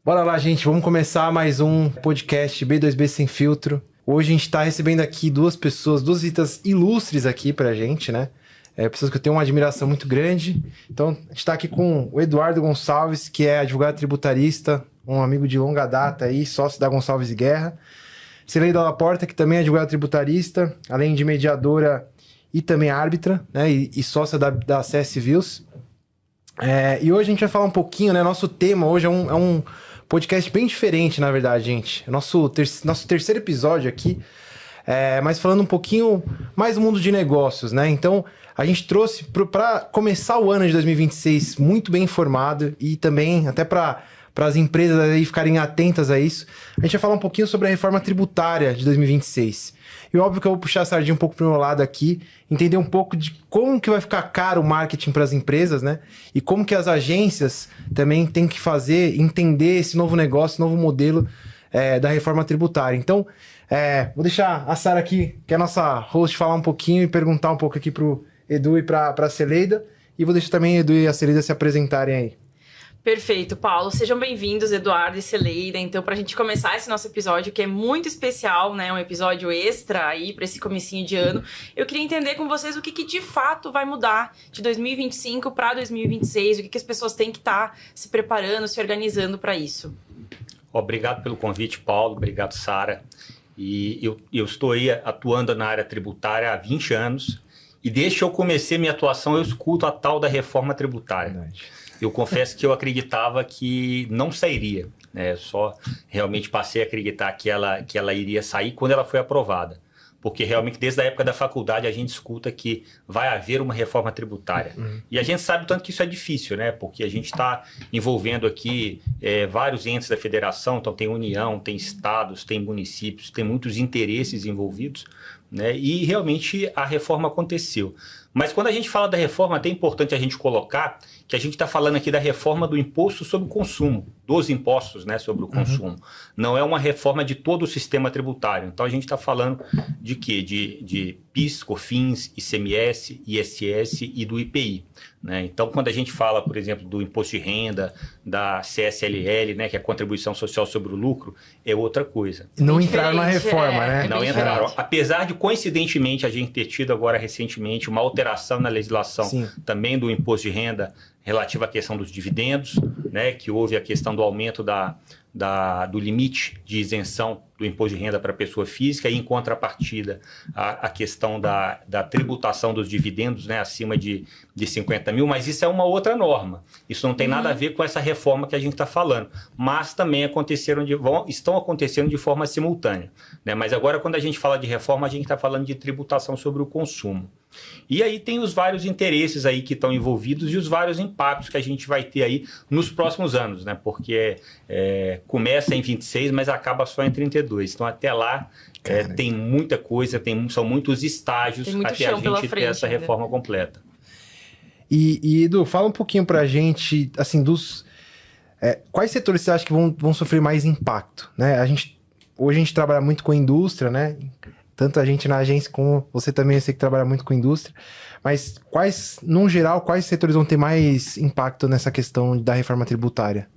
Bora lá, gente, vamos começar mais um podcast B2B Sem Filtro. Hoje a gente está recebendo aqui duas visitas ilustres aqui pra gente, né? Pessoas que eu tenho uma admiração muito grande. Então, a gente está aqui com o Eduardo Gonçalves, que é advogado tributarista, um amigo de longa data aí, sócio da Gonçalves e Guerra. Celeida Laporta, que também é advogada tributarista, além de mediadora e também árbitra, né? E sócia da CS Views. E hoje a gente vai falar um pouquinho, né? Nosso tema hoje é um podcast bem diferente, na verdade, gente. Nosso terceiro episódio aqui, mas falando um pouquinho mais do mundo de negócios, né? Então, a gente trouxe para começar o ano de 2026 muito bem informado e também até para as empresas aí ficarem atentas a isso. A gente vai falar um pouquinho sobre a reforma tributária de 2026. E óbvio que eu vou puxar a sardinha um pouco para o meu lado aqui, entender um pouco de como que vai ficar caro o marketing para as empresas, né? E como que as agências também têm que fazer, entender esse novo negócio, novo modelo da reforma tributária. Então, vou deixar a Sara aqui, que é a nossa host, falar um pouquinho e perguntar um pouco aqui para o Edu e para a Celeida. E vou deixar também o Edu e a Celeida se apresentarem aí. Perfeito, Paulo. Sejam bem-vindos, Eduardo e Celeida. Então, para a gente começar esse nosso episódio, que é muito especial, né? Um episódio extra aí para esse comecinho de ano, eu queria entender com vocês o que de fato vai mudar de 2025 para 2026, o que as pessoas têm que estar se preparando, se organizando para isso. Obrigado pelo convite, Paulo. Obrigado, Sara. E eu estou aí atuando na área tributária há 20 anos e desde que eu comecei minha atuação, eu escuto a tal da reforma tributária. Verdade. Eu confesso que eu acreditava que não sairia, né? Só realmente passei a acreditar que ela iria sair quando ela foi aprovada. Porque realmente desde a época da faculdade a gente escuta que vai haver uma reforma tributária. E a gente sabe o tanto que isso é difícil, né? Porque a gente está envolvendo aqui vários entes da federação, então tem União, tem estados, tem municípios, tem muitos interesses envolvidos, né? E realmente a reforma aconteceu. Mas quando a gente fala da reforma, é até importante a gente colocar que a gente está falando aqui da reforma do imposto sobre o consumo, dos impostos, né, sobre o consumo. Não é uma reforma de todo o sistema tributário. Então a gente está falando de quê? De PIS, COFINS, ICMS, ISS e do IPI. Né? Então, quando a gente fala, por exemplo, do imposto de renda, da CSLL, né, que é a contribuição social sobre o lucro, é outra coisa. Não entraram na reforma, né? Não entraram. Apesar de, coincidentemente, a gente ter tido agora recentemente uma alteração na legislação também do imposto de renda relativa à questão dos dividendos, né, que houve a questão do aumento do limite de isenção do imposto de renda para a pessoa física e, em contrapartida, a questão da tributação dos dividendos, né, acima de 50 mil, mas isso é uma outra norma. Isso não tem nada a ver com essa reforma que a gente está falando, mas também estão acontecendo de forma simultânea. Né? Mas agora, quando a gente fala de reforma, a gente está falando de tributação sobre o consumo. E aí tem os vários interesses aí que estão envolvidos e os vários impactos que a gente vai ter aí nos próximos anos, né? Porque começa em 26, mas acaba só em 32. Então até lá tem muita coisa, são muitos estágios até a gente ter essa reforma completa. E Edu, fala um pouquinho pra gente, assim, quais setores você acha que vão sofrer mais impacto, né? Hoje a gente trabalha muito com a indústria, né? Tanto a gente na agência como você também, eu sei que trabalha muito com indústria. Mas no geral, quais setores vão ter mais impacto nessa questão da reforma tributária?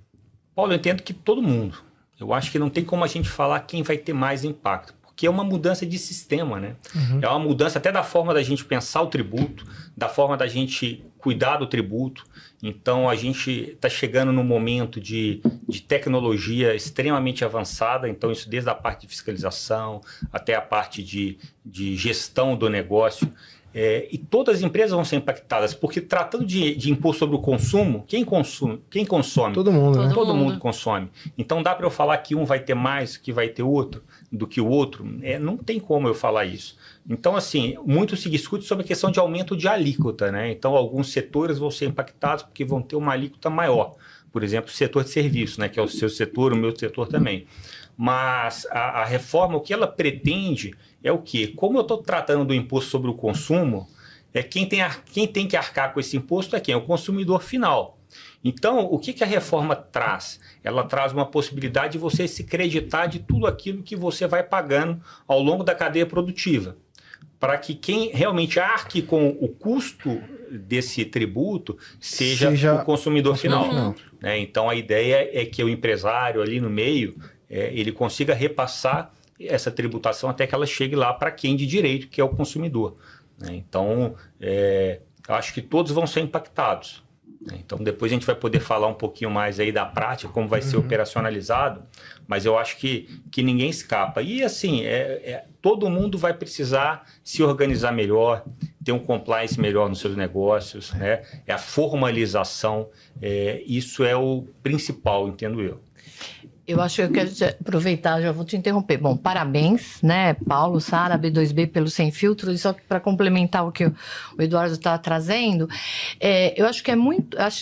Paulo, eu entendo que todo mundo. Eu acho que não tem como a gente falar quem vai ter mais impacto. Porque é uma mudança de sistema, né? É uma mudança até da forma da gente pensar o tributo, da forma da gente cuidar do tributo. Então, a gente está chegando num momento de tecnologia extremamente avançada. Então, isso desde a parte de fiscalização até a parte de gestão do negócio. E todas as empresas vão ser impactadas, porque tratando de imposto sobre o consumo, quem consome? Todo mundo, né? Todo mundo consome. Então, dá para eu falar que um vai ter mais, que vai ter outro do que o outro? Não tem como eu falar isso. Então, assim, muito se discute sobre a questão de aumento de alíquota, né? Então, alguns setores vão ser impactados porque vão ter uma alíquota maior. Por exemplo, o setor de serviço, né? Que é o seu setor, o meu setor também. Mas a reforma, o que ela pretende é o quê? Como eu estou tratando do imposto sobre o consumo, quem tem que arcar com esse imposto é quem? É o consumidor final. Então, o que a reforma traz? Ela traz uma possibilidade de você se creditar de tudo aquilo que você vai pagando ao longo da cadeia produtiva. para que quem realmente arque com o custo desse tributo seja o consumidor final. Então, a ideia é que o empresário ali no meio, ele consiga repassar essa tributação até que ela chegue lá para quem de direito, que é o consumidor. Então, eu acho que todos vão ser impactados. Então, depois a gente vai poder falar um pouquinho mais aí da prática, como vai ser operacionalizado, mas eu acho que ninguém escapa. E, assim, todo mundo vai precisar se organizar melhor, ter um compliance melhor nos seus negócios, né? É a formalização, isso é o principal, entendo eu. Eu acho que eu quero aproveitar, já vou te interromper. Bom, parabéns, né, Paulo, Sara, B2B pelo Sem Filtro. E só para complementar o que o Eduardo está trazendo, eu acho que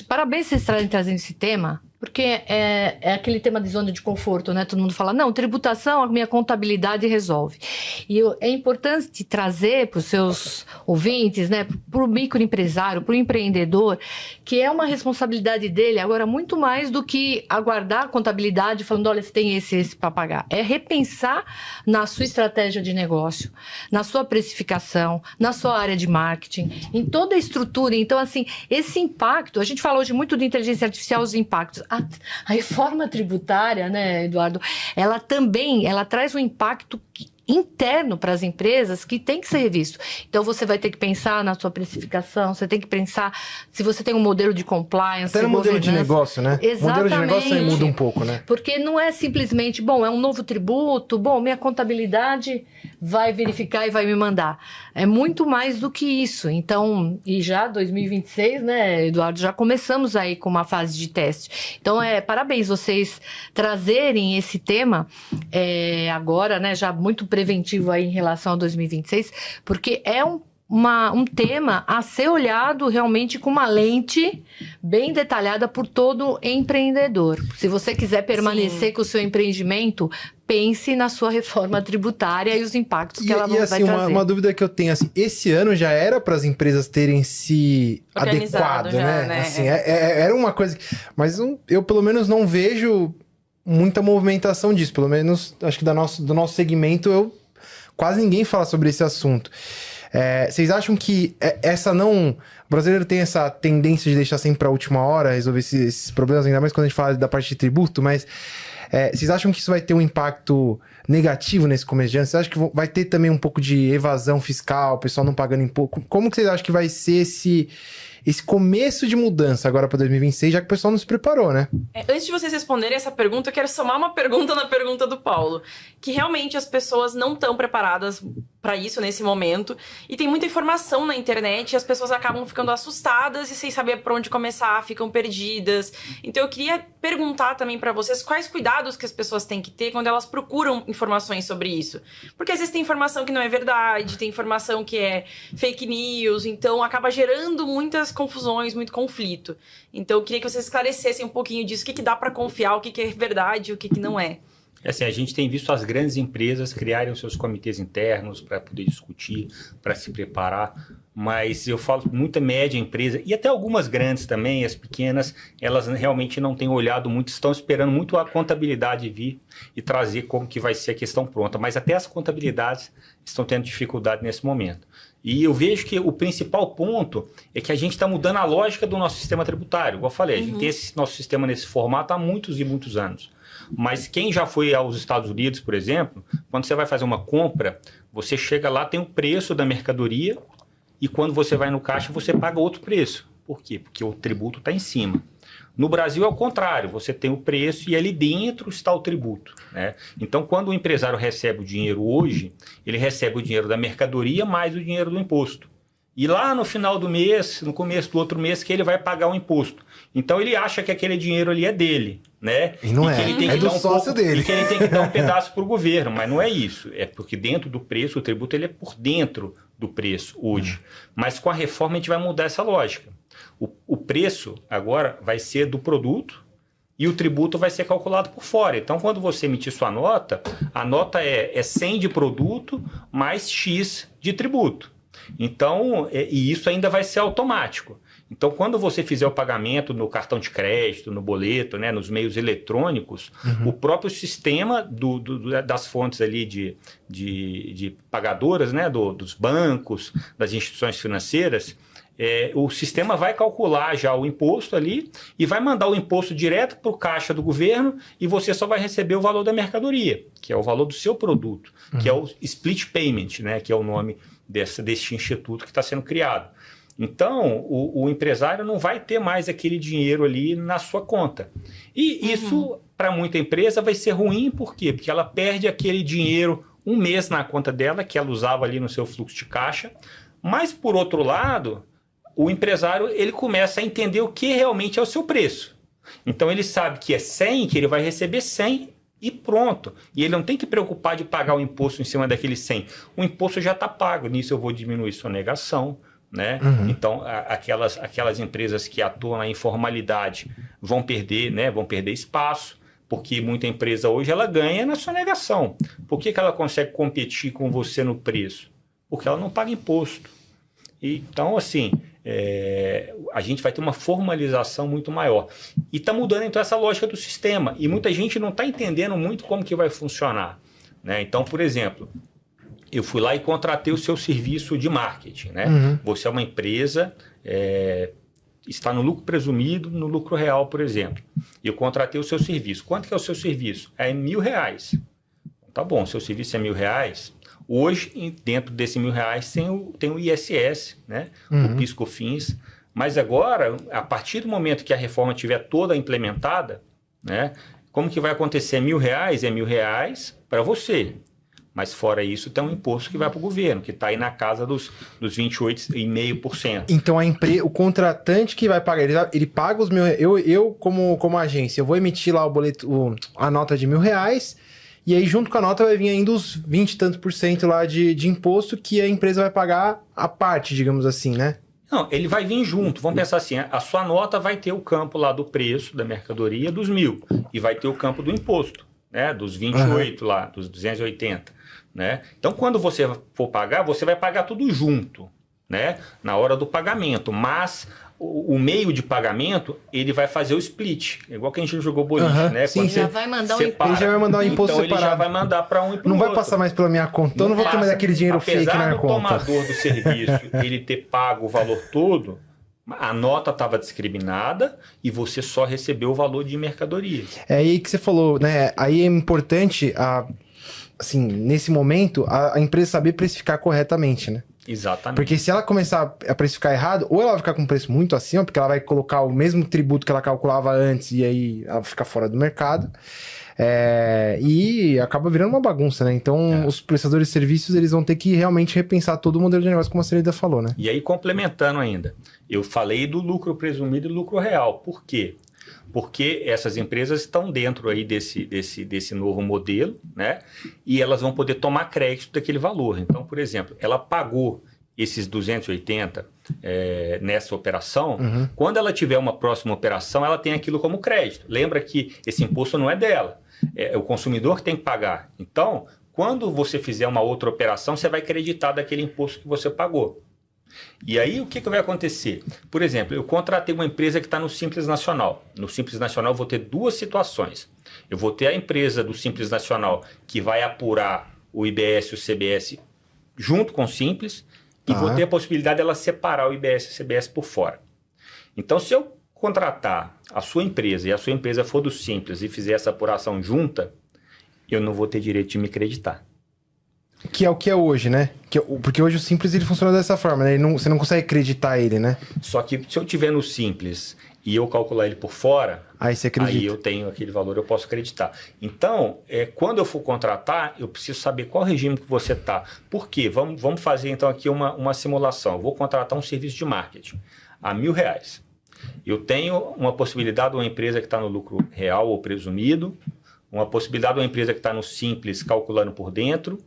parabéns vocês trazendo esse tema, porque é aquele tema de zona de conforto, né? Todo mundo fala, não, tributação, a minha contabilidade resolve. E é importante trazer para os seus ouvintes, né, para o microempresário, para o empreendedor, que é uma responsabilidade dele, agora, muito mais do que aguardar a contabilidade falando, olha, você tem esse para pagar. É repensar na sua estratégia de negócio, na sua precificação, na sua área de marketing, em toda a estrutura. Então, assim, esse impacto, a gente falou hoje muito de inteligência artificial, os impactos. A reforma tributária, né, Eduardo, ela traz um impacto interno para as empresas que tem que ser revisto. Então, você vai ter que pensar na sua precificação, você tem que pensar se você tem um modelo de compliance. Até no modelo de negócio, né? Exatamente. O modelo de negócio aí muda um pouco, né? Porque não é simplesmente, é um novo tributo, minha contabilidade vai verificar e vai me mandar. É muito mais do que isso. Então, e já 2026, né, Eduardo, já começamos aí com uma fase de teste. Então, parabéns vocês trazerem esse tema agora, né, já muito preventivo aí em relação a 2026, porque é um tema a ser olhado realmente com uma lente bem detalhada por todo empreendedor. Se você quiser permanecer com o seu empreendimento, pense na sua reforma tributária e os impactos que ela vai trazer. Uma dúvida que eu tenho, assim, esse ano já era para as empresas terem se adequado, né? Assim, era uma coisa... Mas eu, pelo menos, não vejo muita movimentação disso. Pelo menos, acho que do nosso segmento, quase ninguém fala sobre esse assunto. Vocês acham que o brasileiro tem essa tendência de deixar sempre para a última hora resolver esses problemas, ainda mais quando a gente fala da parte de tributo, mas vocês acham que isso vai ter um impacto negativo nesse começo de ano? Vocês acham que vai ter também um pouco de evasão fiscal, o pessoal não pagando imposto? Como que vocês acham que vai ser esse começo de mudança agora para 2026, já que o pessoal não se preparou, né? Antes de vocês responderem essa pergunta, eu quero somar uma pergunta na pergunta do Paulo. Que realmente as pessoas não estão preparadas para isso nesse momento. E tem muita informação na internet e as pessoas acabam ficando assustadas e sem saber por onde começar, ficam perdidas. Então eu queria perguntar também para vocês quais cuidados que as pessoas têm que ter quando elas procuram informações sobre isso. Porque às vezes tem informação que não é verdade, tem informação que é fake news, então acaba gerando muitas confusões, muito conflito. Então eu queria que vocês esclarecessem um pouquinho disso, o que dá para confiar, o que é verdade e o que não é. Assim, a gente tem visto as grandes empresas criarem os seus comitês internos para poder discutir, para se preparar, mas eu falo muita média empresa, e até algumas grandes também, as pequenas, elas realmente não têm olhado muito, estão esperando muito a contabilidade vir e trazer como que vai ser a questão pronta, mas até as contabilidades estão tendo dificuldade nesse momento. E eu vejo que o principal ponto é que a gente está mudando a lógica do nosso sistema tributário. Igual eu falei, a gente tem esse nosso sistema nesse formato há muitos e muitos anos. Mas quem já foi aos Estados Unidos, por exemplo, quando você vai fazer uma compra, você chega lá, tem o preço da mercadoria e quando você vai no caixa, você paga outro preço. Por quê? Porque o tributo está em cima. No Brasil é o contrário, você tem o preço e ali dentro está o tributo, né? Então, quando o empresário recebe o dinheiro hoje, ele recebe o dinheiro da mercadoria mais o dinheiro do imposto. E lá no final do mês, no começo do outro mês, que ele vai pagar o imposto. Então, ele acha que aquele dinheiro ali é dele, né? E não que ele tem que do dar sócio dele. E que ele tem que dar um pedaço para o governo, mas não é isso. É porque dentro do preço, o tributo ele é por dentro do preço hoje. Mas com a reforma a gente vai mudar essa lógica. O preço agora vai ser do produto e o tributo vai ser calculado por fora. Então, quando você emitir sua nota, a nota é 100 de produto mais X de tributo. Então, e isso ainda vai ser automático. Então, quando você fizer o pagamento no cartão de crédito, no boleto, né, nos meios eletrônicos, o próprio sistema das fontes ali de pagadoras, né, dos bancos, das instituições financeiras, o sistema vai calcular já o imposto ali e vai mandar o imposto direto para o caixa do governo e você só vai receber o valor da mercadoria, que é o valor do seu produto, que é o split payment, né, que é o nome deste instituto que está sendo criado. Então, o empresário não vai ter mais aquele dinheiro ali na sua conta. E isso, para muita empresa, vai ser ruim, por quê? Porque ela perde aquele dinheiro um mês na conta dela, que ela usava ali no seu fluxo de caixa. Mas, por outro lado, o empresário ele começa a entender o que realmente é o seu preço. Então, ele sabe que é 100, que ele vai receber 100 e pronto. E ele não tem que preocupar de pagar o imposto em cima daquele 100. O imposto já está pago. Nisso eu vou diminuir sonegação, né? Então, aquelas empresas que atuam na informalidade vão perder, né? Vão perder espaço, porque muita empresa hoje ela ganha na sonegação. Por que ela consegue competir com você no preço? Porque ela não paga imposto. Então, assim, a gente vai ter uma formalização muito maior. E está mudando, então, essa lógica do sistema. E muita gente não está entendendo muito como que vai funcionar, né? Então, por exemplo, eu fui lá e contratei o seu serviço de marketing, né? Você é uma empresa, está no lucro presumido, no lucro real, por exemplo. E eu contratei o seu serviço. Quanto que é o seu serviço? É R$1.000. Tá bom, seu serviço é R$1.000. Hoje, dentro desse R$1.000, tem o ISS, né? O PIS/COFINS. Mas agora, a partir do momento que a reforma estiver toda implementada, né? Como que vai acontecer? R$1.000 é R$1.000 para você. Mas fora isso, tem um imposto que vai para o governo, que está aí na casa dos 28,5%. Então, o contratante que vai pagar, ele paga os R$1.000. Eu como agência, eu vou emitir lá o boleto, a nota de R$1.000, e aí junto com a nota vai vir ainda os 20 e tantos % lá de imposto que a empresa vai pagar a parte, digamos assim, né? Não, ele vai vir junto. Vamos pensar assim, a sua nota vai ter o campo lá do preço da mercadoria dos 1.000 e vai ter o campo do imposto, né? Dos 28 lá, dos 280. Né? Então, quando você for pagar, você vai pagar tudo junto, né? Na hora do pagamento, mas o meio de pagamento, ele vai fazer o split, igual que a gente jogou boliche, né? Sim, já vai mandar ele já vai mandar o imposto então, separado. Ele já vai mandar para um e para o Não outro. vai passar mais pela minha conta, então não vou ter mais aquele dinheiro fake na minha conta. Apesar do tomador do serviço ele ter pago o valor todo, a nota estava discriminada e você só recebeu o valor de mercadoria. É aí que você falou, né? Aí é importante assim, nesse momento, a empresa saber precificar corretamente, né? Exatamente. Porque se ela começar a precificar errado, ou ela vai ficar com um preço muito acima, porque ela vai colocar o mesmo tributo que ela calculava antes e aí ela fica fora do mercado, e acaba virando uma bagunça, né? Então, os prestadores de serviços, eles vão ter que realmente repensar todo o modelo de negócio, como a Celeda falou, né? E aí, complementando ainda, eu falei do lucro presumido e lucro real. Por quê? Porque essas empresas estão dentro aí desse novo modelo, né? E elas vão poder tomar crédito daquele valor. Então, por exemplo, ela pagou esses 280 nessa operação. Quando ela tiver uma próxima operação, ela tem aquilo como crédito. Lembra que esse imposto não é dela, é o consumidor que tem que pagar. Então, quando você fizer uma outra operação, você vai creditar daquele imposto que você pagou. E aí, o que vai acontecer? Por exemplo, eu contratei uma empresa que está no Simples Nacional. No Simples Nacional, eu vou ter duas situações. Eu vou ter a empresa do Simples Nacional que vai apurar o IBS e o CBS junto com o Simples, e vou ter a possibilidade dela separar o IBS e o CBS por fora. Então, se eu contratar a sua empresa e a sua empresa for do Simples e fizer essa apuração junta, eu não vou ter direito de me creditar. Que é o que é hoje, né? Porque hoje o Simples ele funciona dessa forma, né? Você não consegue acreditar ele, né? Só que se eu tiver no Simples e eu calcular ele por fora, aí você acredita. Aí eu tenho aquele valor, eu posso acreditar. Então, quando eu for contratar, eu preciso saber qual regime que você está. Por quê? Vamos fazer então aqui uma simulação. Eu vou contratar um serviço de marketing a R$1.000. Eu tenho uma possibilidade de uma empresa que está no lucro real ou presumido, uma possibilidade de uma empresa que está no Simples calculando por dentro,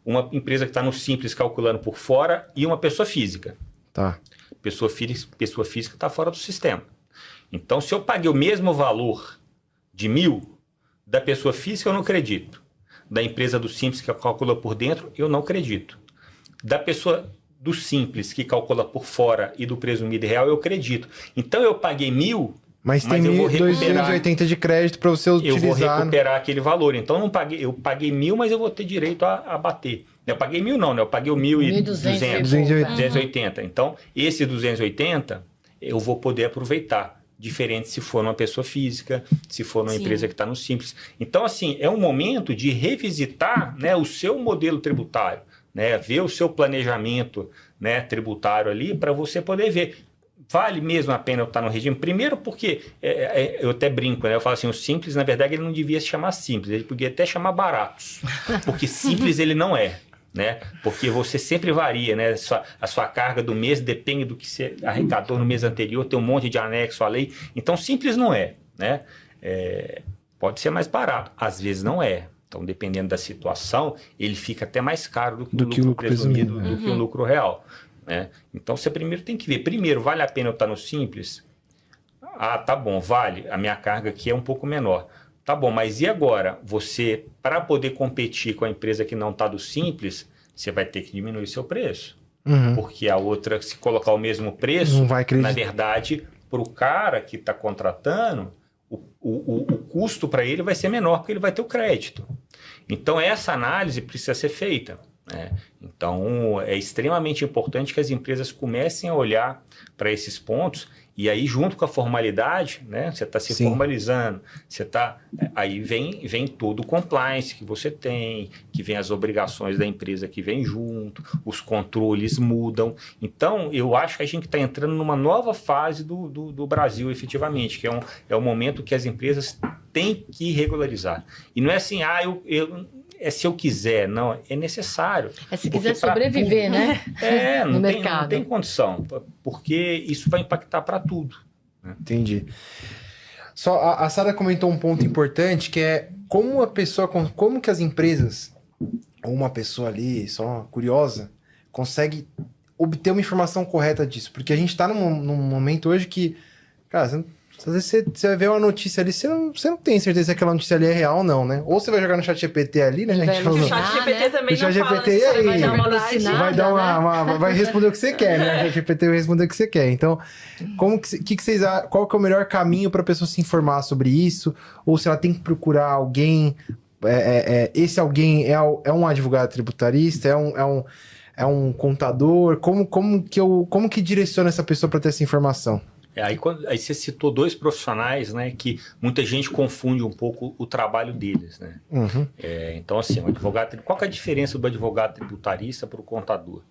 uma empresa que está no Simples calculando por fora e uma pessoa física. Tá. Pessoa física está fora do sistema. Então, se eu paguei o mesmo valor de 1.000 da pessoa física, eu não acredito. Da empresa do Simples que calcula por dentro, eu não acredito. Da pessoa do Simples, que calcula por fora, e do presumido e real, eu acredito. Então, eu paguei 1.000, Mas tem eu vou recuperar 1.280 de crédito para você utilizar. Eu vou recuperar aquele valor. Então, eu paguei 1.000, mas eu vou ter direito a bater. Eu paguei 1.000 não, né? Eu paguei o 1.280. Então, esse 280, eu vou poder aproveitar. Diferente se for uma pessoa física, se for uma empresa que está no Simples. Então, assim, é um momento de revisitar, né, o seu modelo tributário, né, ver o seu planejamento, né, tributário ali, para você poder ver. Vale mesmo a pena eu estar no regime? Primeiro porque, eu até brinco, né? Eu falo assim, o Simples, na verdade, ele não devia se chamar Simples, ele podia até chamar Baratos, porque Simples ele não é. Né? Porque você sempre varia, né? A sua carga do mês depende do que você arrecadou no mês anterior, tem um monte de anexo à lei. Então, simples não é, né? Pode ser mais barato, às vezes não é. Então, dependendo da situação, ele fica até mais caro do que o lucro presumido, do que o lucro real. Né? Então, você primeiro tem que ver. Primeiro, vale a pena eu estar no Simples? Ah, tá bom, vale. A minha carga aqui é um pouco menor. Tá bom, mas e agora? Você, para poder competir com a empresa que não está do Simples, você vai ter que diminuir seu preço. Porque a outra, se colocar o mesmo preço, não vai acreditar. Na verdade, para o cara que está contratando, o custo para ele vai ser menor, porque ele vai ter o crédito. Então, essa análise precisa ser feita. Né? Então, é extremamente importante que as empresas comecem a olhar para esses pontos. E aí, junto com a formalidade, né, você está se formalizando, aí vem todo o compliance que você tem, que vem as obrigações da empresa que vem junto, os controles mudam. Então, eu acho que a gente está entrando numa nova fase do Brasil, efetivamente, que é o momento que as empresas têm que regularizar. E não é assim, se eu quiser, não, é necessário. Se quiser sobreviver, né? No mercado. Não tem condição, porque isso vai impactar para tudo. Né? Entendi. Só a Sara comentou um ponto importante, que é como que as empresas, ou uma pessoa ali, só curiosa, consegue obter uma informação correta disso. Porque a gente está num momento hoje que, cara, às vezes você vê uma notícia ali, você não tem certeza se aquela notícia ali é real ou não, né? Ou você vai jogar no ChatGPT ali, né? O ChatGPT também não fala necessariamente vai dar vai responder o que você quer, né? O ChatGPT vai responder o que você quer. Então, qual que é o melhor caminho para a pessoa se informar sobre isso? Ou se ela tem que procurar alguém? Esse alguém é um advogado tributarista? É um contador? Como que direciona essa pessoa para ter essa informação? Aí você citou dois profissionais, né, que muita gente confunde um pouco o trabalho deles, né? Então, assim, qual que é a diferença do advogado tributarista para o contador?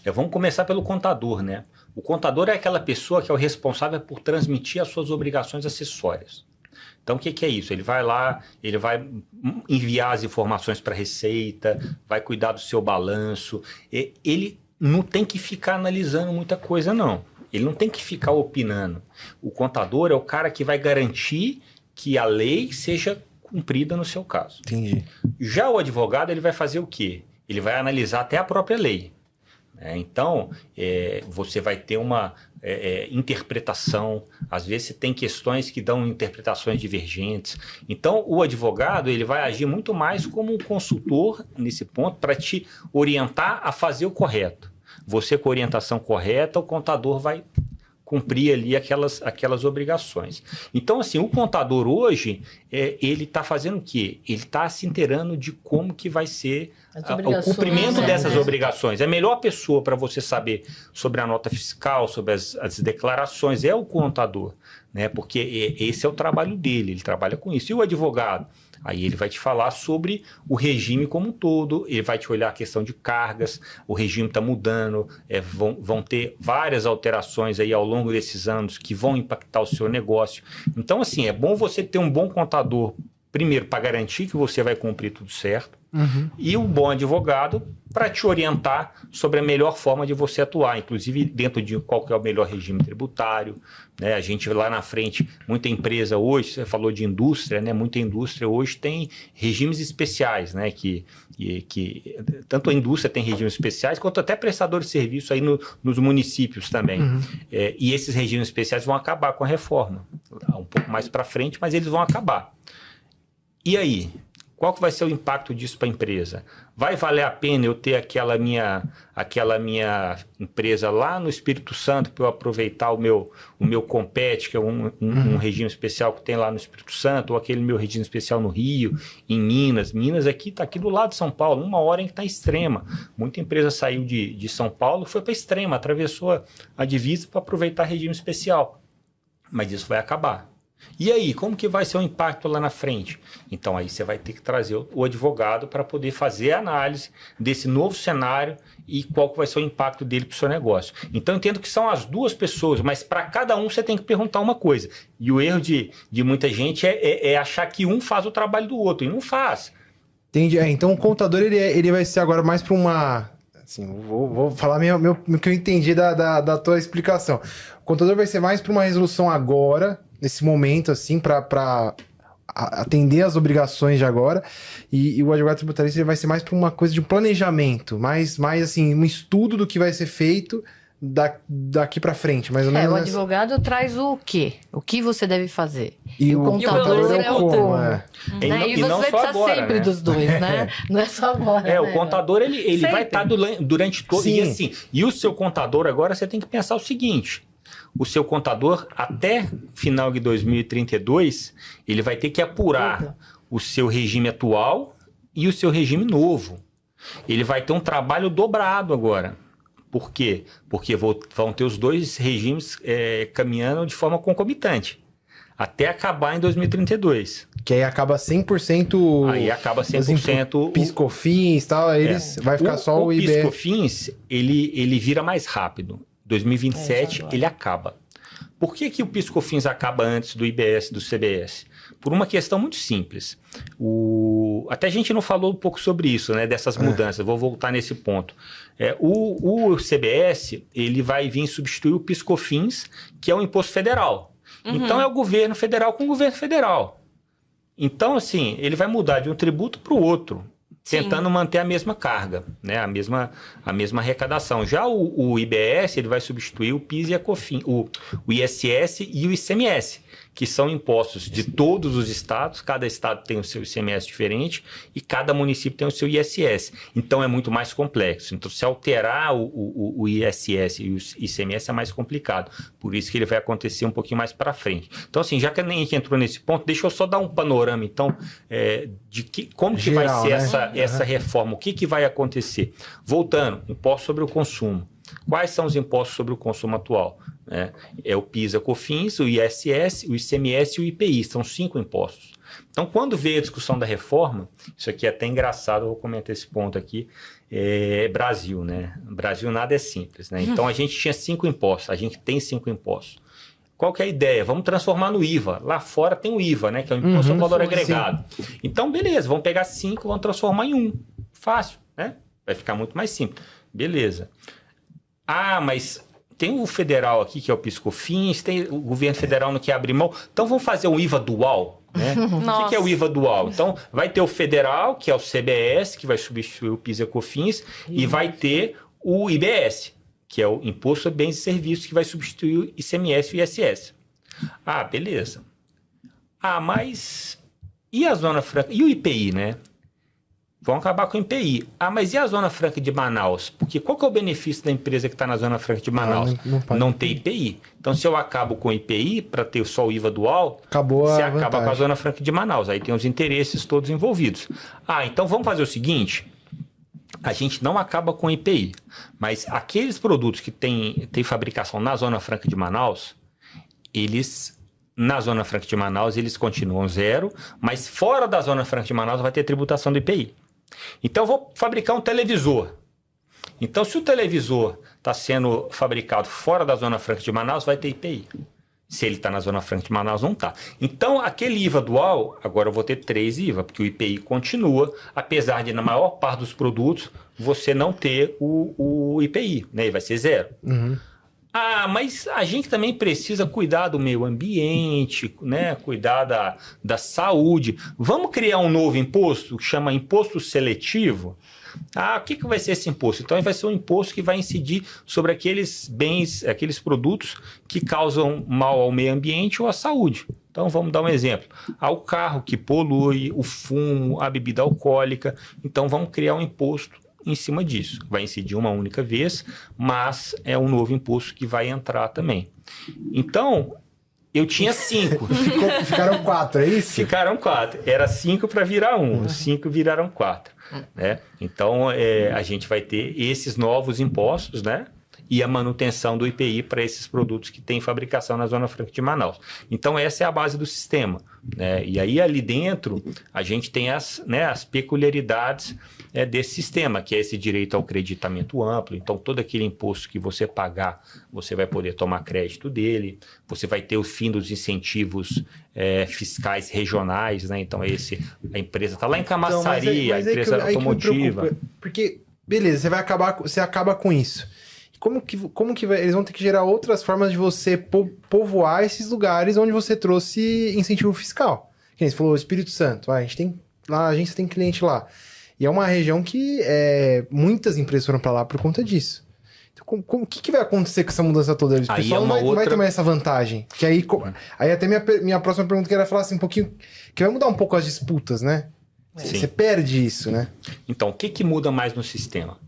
Vamos começar pelo contador, né? O contador é aquela pessoa que é o responsável por transmitir as suas obrigações acessórias. Então, o que é isso? Ele vai lá, ele vai enviar as informações para a Receita, vai cuidar do seu balanço. Ele não tem que ficar analisando muita coisa, não. Ele não tem que ficar opinando. O contador é o cara que vai garantir que a lei seja cumprida no seu caso. Entendi. Já o advogado, ele vai fazer o quê? Ele vai analisar até a própria lei. Então, você vai ter uma interpretação. Às vezes, você tem questões que dão interpretações divergentes. Então, o advogado ele vai agir muito mais como um consultor nesse ponto para te orientar a fazer o correto. Você com a orientação correta, o contador vai cumprir ali aquelas obrigações. Então, assim, o contador hoje, ele está fazendo o quê? Ele está se inteirando de como que vai ser o cumprimento dessas obrigações. É a melhor pessoa para você saber sobre a nota fiscal, sobre as declarações, é o contador, né? Porque esse é o trabalho dele, ele trabalha com isso. E o advogado? Aí ele vai te falar sobre o regime como um todo, ele vai te olhar a questão de cargas, o regime está mudando, vão ter várias alterações aí ao longo desses anos que vão impactar o seu negócio. Então, assim, é bom você ter um bom contador, primeiro, para garantir que você vai cumprir tudo certo, e um bom advogado para te orientar sobre a melhor forma de você atuar, inclusive dentro de qual que é o melhor regime tributário, né? A gente lá na frente, muita empresa hoje, você falou de indústria, né? Muita indústria hoje tem regimes especiais, né? Que tanto a indústria tem regimes especiais, quanto até prestadores de serviço aí nos municípios também. E esses regimes especiais vão acabar com a reforma, um pouco mais para frente, mas eles vão acabar. E aí? Qual que vai ser o impacto disso para a empresa? Vai valer a pena eu ter aquela minha empresa lá no Espírito Santo para eu aproveitar o meu Compete, que é um regime especial que tem lá no Espírito Santo, ou aquele meu regime especial no Rio, em Minas. Minas está aqui do lado de São Paulo, uma hora em que está extrema. Muita empresa saiu de São Paulo, foi para extrema, atravessou a divisa para aproveitar regime especial. Mas isso vai acabar. E aí, como que vai ser o impacto lá na frente? Então, aí você vai ter que trazer o advogado para poder fazer a análise desse novo cenário e qual que vai ser o impacto dele para o seu negócio. Então, eu entendo que são as duas pessoas, mas para cada um você tem que perguntar uma coisa. E o erro de muita gente é achar que um faz o trabalho do outro, e não faz. Entendi. Então, o contador, ele vai ser agora mais para uma... Assim, vou falar o que eu entendi da tua explicação. O contador vai ser mais para uma resolução agora, nesse momento, assim, para atender as obrigações de agora, e o advogado tributarista ele vai ser mais para uma coisa de planejamento, mais assim, um estudo do que vai ser feito daqui para frente, mais ou menos. O advogado traz o quê? O que você deve fazer? E o contador é o como. Né? E você vai precisar agora, sempre né? dos dois, né? Não é só agora. O né? contador, ele vai estar durante todo... Sim. E assim, e o seu contador agora, você tem que pensar o seguinte... O seu contador, até final de 2032, ele vai ter que apurar o seu regime atual e o seu regime novo. Ele vai ter um trabalho dobrado agora. Por quê? Porque vão ter os dois regimes caminhando de forma concomitante. Até acabar em 2032. Que aí acaba 100%... Aí acaba 100%... PIS/COFINS e tal, vai ficar só o IBS. O PIS/COFINS, ele vira mais rápido. 2027 ele acaba. Por que o PIS/COFINS acaba antes do IBS e do CBS? Por uma questão muito simples. Até a gente não falou um pouco sobre isso, né? Dessas mudanças. Vou voltar nesse ponto. O CBS ele vai vir substituir o PIS/COFINS, que é o imposto federal. Então é o governo federal com o governo federal. Então, assim, ele vai mudar de um tributo para o outro. Tentando manter a mesma carga, né? a mesma arrecadação. Já o IBS ele vai substituir o PIS e a COFINS, o ISS e o ICMS, que são impostos de todos os estados. Cada estado tem o seu ICMS diferente e cada município tem o seu ISS. Então é muito mais complexo. Então, se alterar o ISS e o ICMS é mais complicado. Por isso que ele vai acontecer um pouquinho mais para frente. Então, assim, já que a gente entrou nesse ponto, deixa eu só dar um panorama, então, como que geral, vai ser né? essa reforma. O que vai acontecer? Voltando, imposto sobre o consumo. Quais são os impostos sobre o consumo atual? É o PIS, a COFINS, o ISS, o ICMS e o IPI. São 5 impostos. Então, quando veio a discussão da reforma, isso aqui é até engraçado, eu vou comentar esse ponto aqui, Brasil, né? Brasil nada é simples, né? Então, a gente tinha 5 impostos, a gente tem 5 impostos. Qual que é a ideia? Vamos transformar no IVA. Lá fora tem o IVA, né? Que é o Imposto ao Valor Agregado. Sim. Então, beleza, vamos pegar 5 e vamos transformar em 1. Fácil, né? Vai ficar muito mais simples. Beleza. Mas tem o federal aqui, que é o PIS/COFINS, tem o governo federal não quer abrir mão. Então, vamos fazer um IVA dual, né? O que é o IVA dual? Então, vai ter o federal, que é o CBS, que vai substituir o PIS e a COFINS, e vai ter o IBS, que é o Imposto sobre Bens e Serviços, que vai substituir o ICMS e o ISS. Beleza. Mas e a Zona Franca? E o IPI, né? Vão acabar com o IPI. Mas e a Zona Franca de Manaus? Porque qual que é o benefício da empresa que está na Zona Franca de Manaus? Não ter IPI. Então, se eu acabo com o IPI, para ter só o IVA dual, você acaba com a Zona Franca de Manaus. Aí tem os interesses todos envolvidos. Então vamos fazer o seguinte... A gente não acaba com o IPI, mas aqueles produtos que têm fabricação na Zona Franca de Manaus, na Zona Franca de Manaus, eles continuam zero, mas fora da Zona Franca de Manaus vai ter tributação do IPI. Então, eu vou fabricar um televisor. Então, se o televisor está sendo fabricado fora da Zona Franca de Manaus, vai ter IPI. Se ele está na Zona Franca de Manaus, não está. Então, aquele IVA dual, agora eu vou ter 3 IVA, porque o IPI continua, apesar de, na maior parte dos produtos, você não ter o IPI, né? E vai ser 0. Mas a gente também precisa cuidar do meio ambiente, né? Cuidar da saúde. Vamos criar um novo imposto que chama imposto seletivo? O que vai ser esse imposto? Então, vai ser um imposto que vai incidir sobre aqueles bens, aqueles produtos que causam mal ao meio ambiente ou à saúde. Então, vamos dar um exemplo. O carro que polui, o fumo, a bebida alcoólica. Então, vamos criar um imposto em cima disso. Vai incidir uma única vez, mas é um novo imposto que vai entrar também. Então, eu tinha 5. Ficaram 4, é isso? Ficaram 4. Era 5 para virar 1. Os 5 viraram 4. Né? Então, a gente vai ter esses novos impostos, né? E a manutenção do IPI para esses produtos que têm fabricação na Zona Franca de Manaus. Então, essa é a base do sistema. Né? E aí, ali dentro, a gente tem as peculiaridades desse sistema, que é esse direito ao creditamento amplo. Então, todo aquele imposto que você pagar, você vai poder tomar crédito dele. Você vai ter o fim dos incentivos fiscais regionais. Né? Então, a empresa está lá em Camaçari, a empresa automotiva. Porque, beleza, você acaba com isso. Como que eles vão ter que gerar outras formas de você povoar esses lugares onde você trouxe incentivo fiscal? Que nem você falou, Espírito Santo. A agência tem cliente lá. E é uma região que muitas empresas foram para lá por conta disso. Então, o que vai acontecer com essa mudança toda? O pessoal não vai ter mais essa vantagem. Que aí até minha próxima pergunta que era falar assim, um pouquinho... Que vai mudar um pouco as disputas, né? Você perde isso, né? Então, o que muda mais no sistema?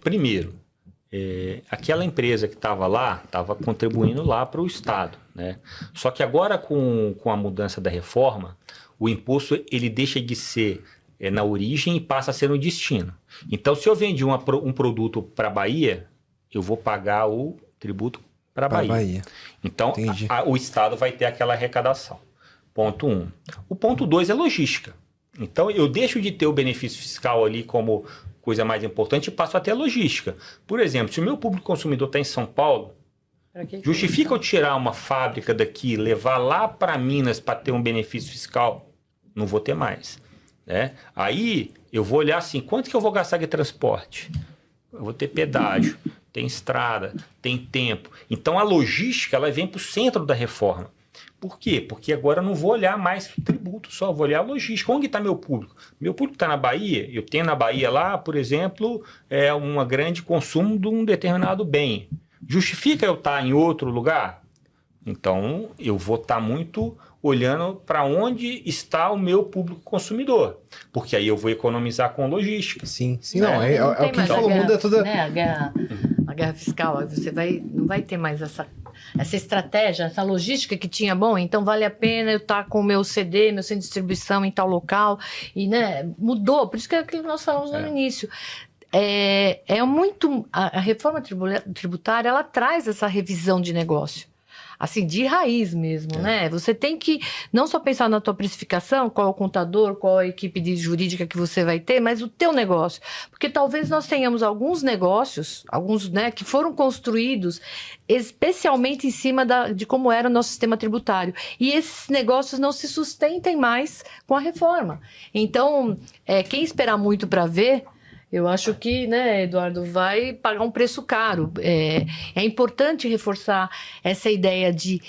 Primeiro, aquela empresa que estava lá, estava contribuindo lá para o Estado. Né? Só que agora, com a mudança da reforma, o imposto ele deixa de ser na origem e passa a ser no destino. Então, se eu vendi um produto para a Bahia, eu vou pagar o tributo para a Bahia. Então, o Estado vai ter aquela arrecadação. Ponto 1. O ponto 2 é logística. Então, eu deixo de ter o benefício fiscal ali como coisa mais importante e passo a ter a logística. Por exemplo, se o meu público consumidor está em São Paulo, justifica eu tirar uma fábrica daqui, levar lá para Minas para ter um benefício fiscal? Não vou ter mais. Né? Aí, eu vou olhar assim, quanto que eu vou gastar de transporte? Eu vou ter pedágio, tem estrada, tem tempo. Então, a logística ela vem para o centro da reforma. Por quê? Porque agora eu não vou olhar mais o tributo só, vou olhar a logística. Onde está meu público? Meu público está na Bahia, eu tenho na Bahia lá, por exemplo, um grande consumo de um determinado bem. Justifica eu estar em outro lugar? Então, eu vou estar muito olhando para onde está o meu público consumidor. Porque aí eu vou economizar com logística. Sim, não, é o que falou, muda toda... Né, a guerra fiscal, você não vai ter mais essa estratégia, essa logística que tinha, então vale a pena eu estar com o meu CD, meu centro de distribuição em tal local, e né, mudou, por isso que é aquilo que nós falamos no início. A reforma tributária, ela traz essa revisão de negócio. Assim, de raiz mesmo, né? Você tem que não só pensar na tua precificação, qual é o contador, qual é a equipe jurídica que você vai ter, mas o teu negócio. Porque talvez nós tenhamos alguns negócios, né, que foram construídos especialmente em cima de como era o nosso sistema tributário. E esses negócios não se sustentem mais com a reforma. Então, quem esperar muito para ver... Eu acho que, né, Eduardo, vai pagar um preço caro. É importante reforçar essa ideia de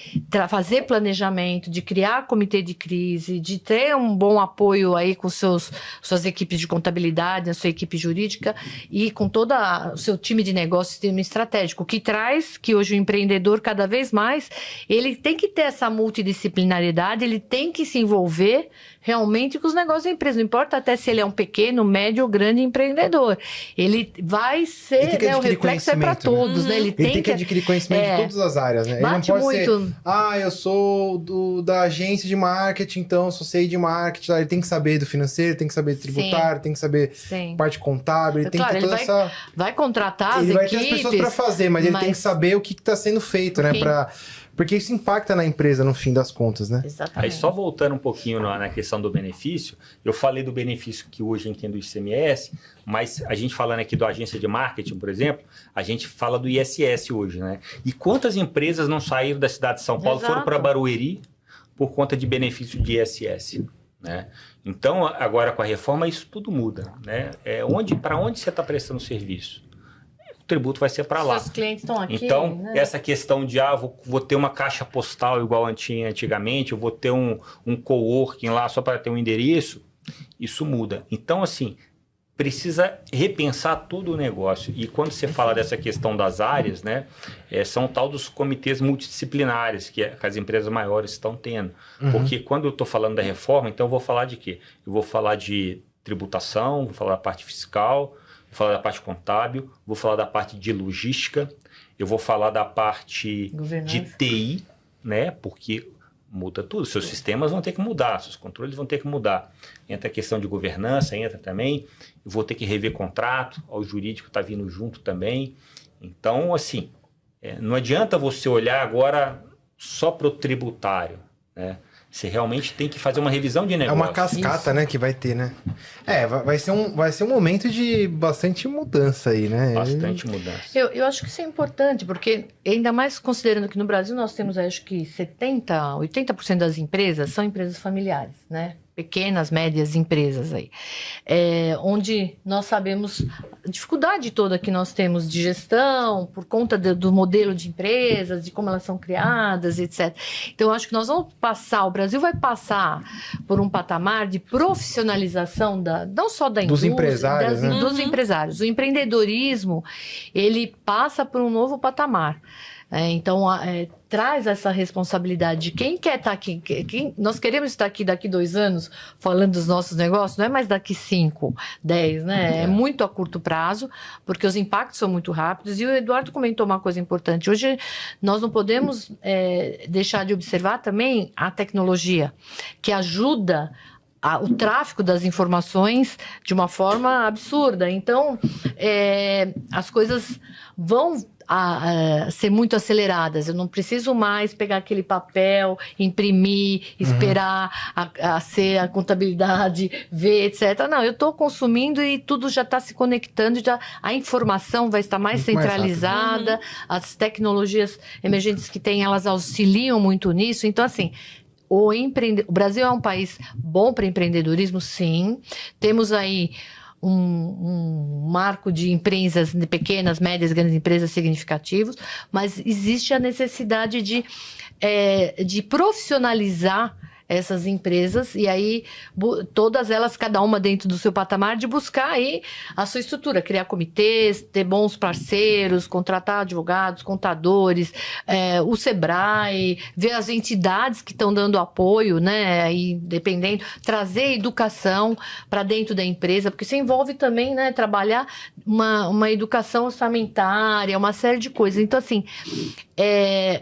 fazer planejamento, de criar comitê de crise, de ter um bom apoio aí com suas equipes de contabilidade, a sua equipe jurídica e com todo o seu time de negócio, sistema estratégico, que traz que hoje o empreendedor, cada vez mais, ele tem que ter essa multidisciplinaridade, ele tem que se envolver realmente com os negócios da empresa. Não importa até se ele é um pequeno, médio ou grande empreendedor. Ele vai ser, né, o reflexo para todos, né? Ele tem que adquirir conhecimento de todas as áreas, né? Ele não pode ser, eu sou da agência de marketing, então só sei de marketing. Ele tem que saber do financeiro, tem que saber do tributário, tem que saber parte contábil, ele tem que ter toda essa... Vai contratar as equipes. Ele vai ter as pessoas para fazer, mas ele tem que saber o que está sendo feito, né? Porque isso impacta na empresa, no fim das contas, né? Exatamente. Aí, só voltando um pouquinho na questão do benefício, eu falei do benefício que hoje entendo do ICMS, mas a gente falando aqui da agência de marketing, por exemplo, a gente fala do ISS hoje, né? E quantas empresas não saíram da cidade de São Paulo, foram para Barueri por conta de benefício de ISS, né? Então, agora com a reforma, isso tudo muda, né? Para onde você está prestando serviço? tributo vai ser para lá. Seus clientes estão aqui. Então, né? essa questão de, vou ter uma caixa postal igual tinha antigamente, eu vou ter um coworking lá só para ter um endereço, isso muda. Então, assim, precisa repensar todo o negócio. E quando você fala dessa questão das áreas, né, são tal dos comitês multidisciplinares que as empresas maiores estão tendo. Porque quando eu estou falando da reforma, então eu vou falar de quê? Eu vou falar de tributação, vou falar da parte fiscal, vou falar da parte contábil, vou falar da parte de logística, eu vou falar da parte de TI, né? Porque muda tudo, seus sistemas vão ter que mudar, seus controles vão ter que mudar. Entra a questão de governança, entra também, eu vou ter que rever contrato, o jurídico está vindo junto também. Então, assim, não adianta você olhar agora só para o tributário, né? Você realmente tem que fazer uma revisão de negócio. É uma cascata, né, que vai ter, né? Vai ser um momento de bastante mudança aí, né? Bastante mudança. Eu acho que isso é importante, porque ainda mais considerando que no Brasil nós temos, acho que 80% das empresas são empresas familiares, né? Pequenas, médias empresas aí. Onde nós sabemos a dificuldade toda que nós temos de gestão, por conta do modelo de empresas, de como elas são criadas, etc. Então, eu acho que nós vamos passar, o Brasil vai passar por um patamar de profissionalização não só da dos indústria, empresários, né? dos empresários. O empreendedorismo, ele passa por um novo patamar. Então, traz essa responsabilidade de quem quer estar aqui. Nós queremos estar aqui daqui 2 anos falando dos nossos negócios, não é mais daqui 5, 10, né? É muito a curto prazo, porque os impactos são muito rápidos. E o Eduardo comentou uma coisa importante. Hoje, nós não podemos deixar de observar também a tecnologia, que ajuda o tráfico das informações de uma forma absurda. Então, as coisas vão ser muito aceleradas. Eu não preciso mais pegar aquele papel, imprimir, esperar a contabilidade ver, etc. Não, eu estou consumindo e tudo já está se conectando, a informação vai estar mais muito centralizada, as tecnologias emergentes que tem, elas auxiliam muito nisso. Então, assim, o Brasil é um país bom para empreendedorismo, sim. Temos aí um marco de empresas pequenas, médias, grandes empresas significativos, mas existe a necessidade de profissionalizar essas empresas, e aí todas elas, cada uma dentro do seu patamar, de buscar aí a sua estrutura, criar comitês, ter bons parceiros, contratar advogados, contadores, o Sebrae, ver as entidades que estão dando apoio, né, aí dependendo, trazer educação para dentro da empresa, porque isso envolve também, né, trabalhar uma educação orçamentária, uma série de coisas. Então, assim,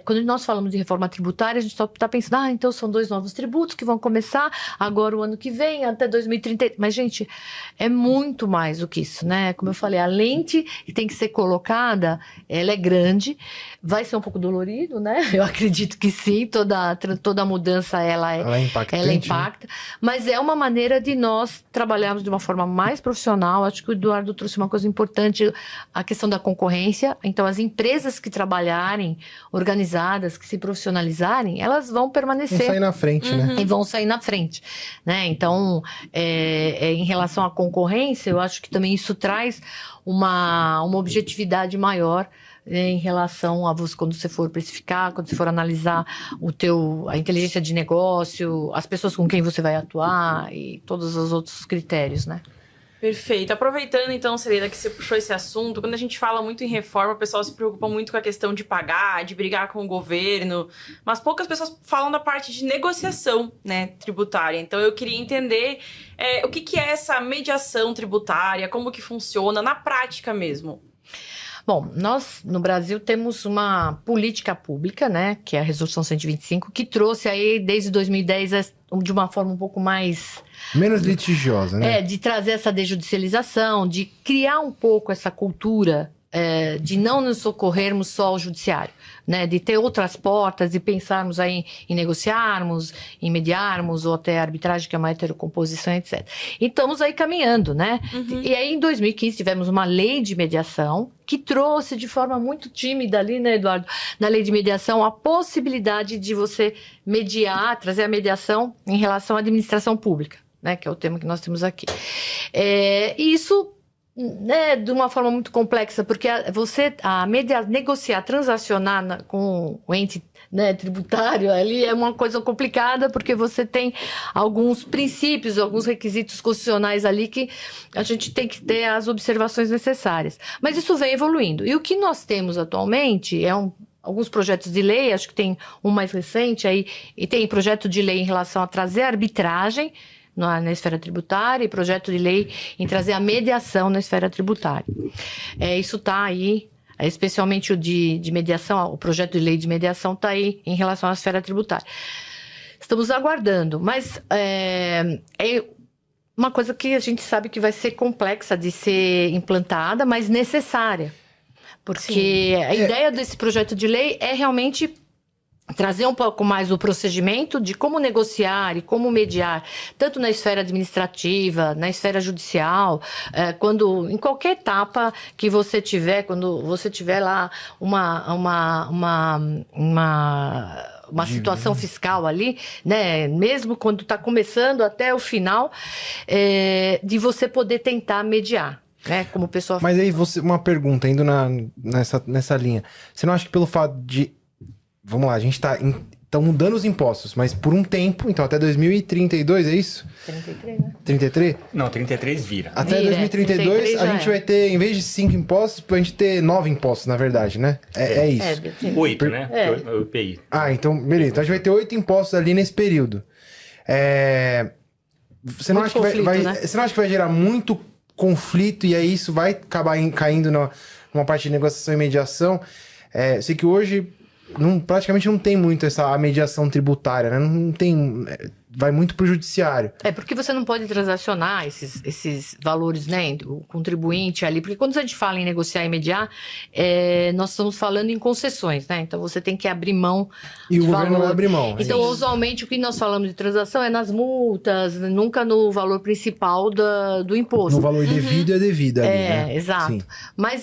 quando nós falamos de reforma tributária, a gente só está pensando, então são 2 novos tributos que vão começar agora o ano que vem, até 2030. Mas, gente, é muito mais do que isso, né? Como eu falei, a lente que tem que ser colocada, ela é grande, vai ser um pouco dolorido, né? Eu acredito que sim, toda mudança, ela impacta, mas é uma maneira de nós trabalharmos de uma forma mais profissional. Acho que o Eduardo trouxe uma coisa importante, a questão da concorrência. Então, as empresas que trabalharem organizadas, que se profissionalizarem, elas vão permanecer. Vão sair na frente, né? E vão sair na frente, né? Então, em relação à concorrência, eu acho que também isso traz uma objetividade maior em relação a você, quando você for precificar, quando você for analisar a inteligência de negócio, as pessoas com quem você vai atuar e todos os outros critérios, né? Perfeito. Aproveitando, então, Celeda, que você puxou esse assunto, quando a gente fala muito em reforma, o pessoal se preocupa muito com a questão de pagar, de brigar com o governo, mas poucas pessoas falam da parte de negociação, né, tributária. Então, eu queria entender o que é essa mediação tributária, como que funciona na prática mesmo. Bom, nós no Brasil temos uma política pública, né, que é a Resolução 125, que trouxe aí desde 2010 de uma forma um pouco mais... menos litigiosa, né? De trazer essa desjudicialização, de criar um pouco essa cultura de não nos socorrermos só ao judiciário, né, de ter outras portas, de pensarmos aí em negociarmos, em mediarmos, ou até arbitragem, que é uma heterocomposição, etc. E estamos aí caminhando, né? E aí, em 2015, tivemos uma lei de mediação que trouxe de forma muito tímida ali, né, Eduardo, na lei de mediação, a possibilidade de você mediar, trazer a mediação em relação à administração pública, né, que é o tema que nós temos aqui. E isso né, de uma forma muito complexa, porque negociar, transacionar com o ente, né, tributário ali é uma coisa complicada, porque você tem alguns princípios, alguns requisitos constitucionais ali que a gente tem que ter as observações necessárias. Mas isso vem evoluindo. E o que nós temos atualmente é alguns projetos de lei, acho que tem um mais recente aí, e tem projeto de lei em relação a trazer arbitragem na esfera tributária e projeto de lei em trazer a mediação na esfera tributária. Isso está aí, especialmente o de mediação, o projeto de lei de mediação está aí em relação à esfera tributária. Estamos aguardando, mas é uma coisa que a gente sabe que vai ser complexa de ser implantada, mas necessária. Porque a ideia desse projeto de lei é realmente trazer um pouco mais o procedimento de como negociar e como mediar, tanto na esfera administrativa, na esfera judicial, em qualquer etapa que você tiver, quando você tiver lá uma situação fiscal ali, né, mesmo quando está começando até o final, de você poder tentar mediar. Como pessoa... Mas aí, uma pergunta, indo nessa linha. Você não acha que pelo fato de... Vamos lá, a gente tá mudando os impostos, mas por um tempo, então até 2032, é isso? 33, né? 33? Não, 33 vira. Até 2032, a gente vai ter, em vez de 5 impostos, a gente ter 9 impostos, na verdade, né? É isso. 8, né? É o IPI. Então, beleza. Então a gente vai ter 8 impostos ali nesse período. Você não acha que vai gerar muito conflito e aí isso vai acabar caindo numa parte de negociação e mediação? Sei que hoje praticamente não tem muito a mediação tributária, né? Não tem... vai muito pro judiciário. Porque você não pode transacionar esses valores, né, o contribuinte ali, porque quando a gente fala em negociar e mediar, nós estamos falando em concessões, né, então você tem que abrir mão e o governo não abre mão. Então, usualmente, o que nós falamos de transação é nas multas, nunca no valor principal do imposto. No valor devido é devido ali, né? Exato. Sim. Mas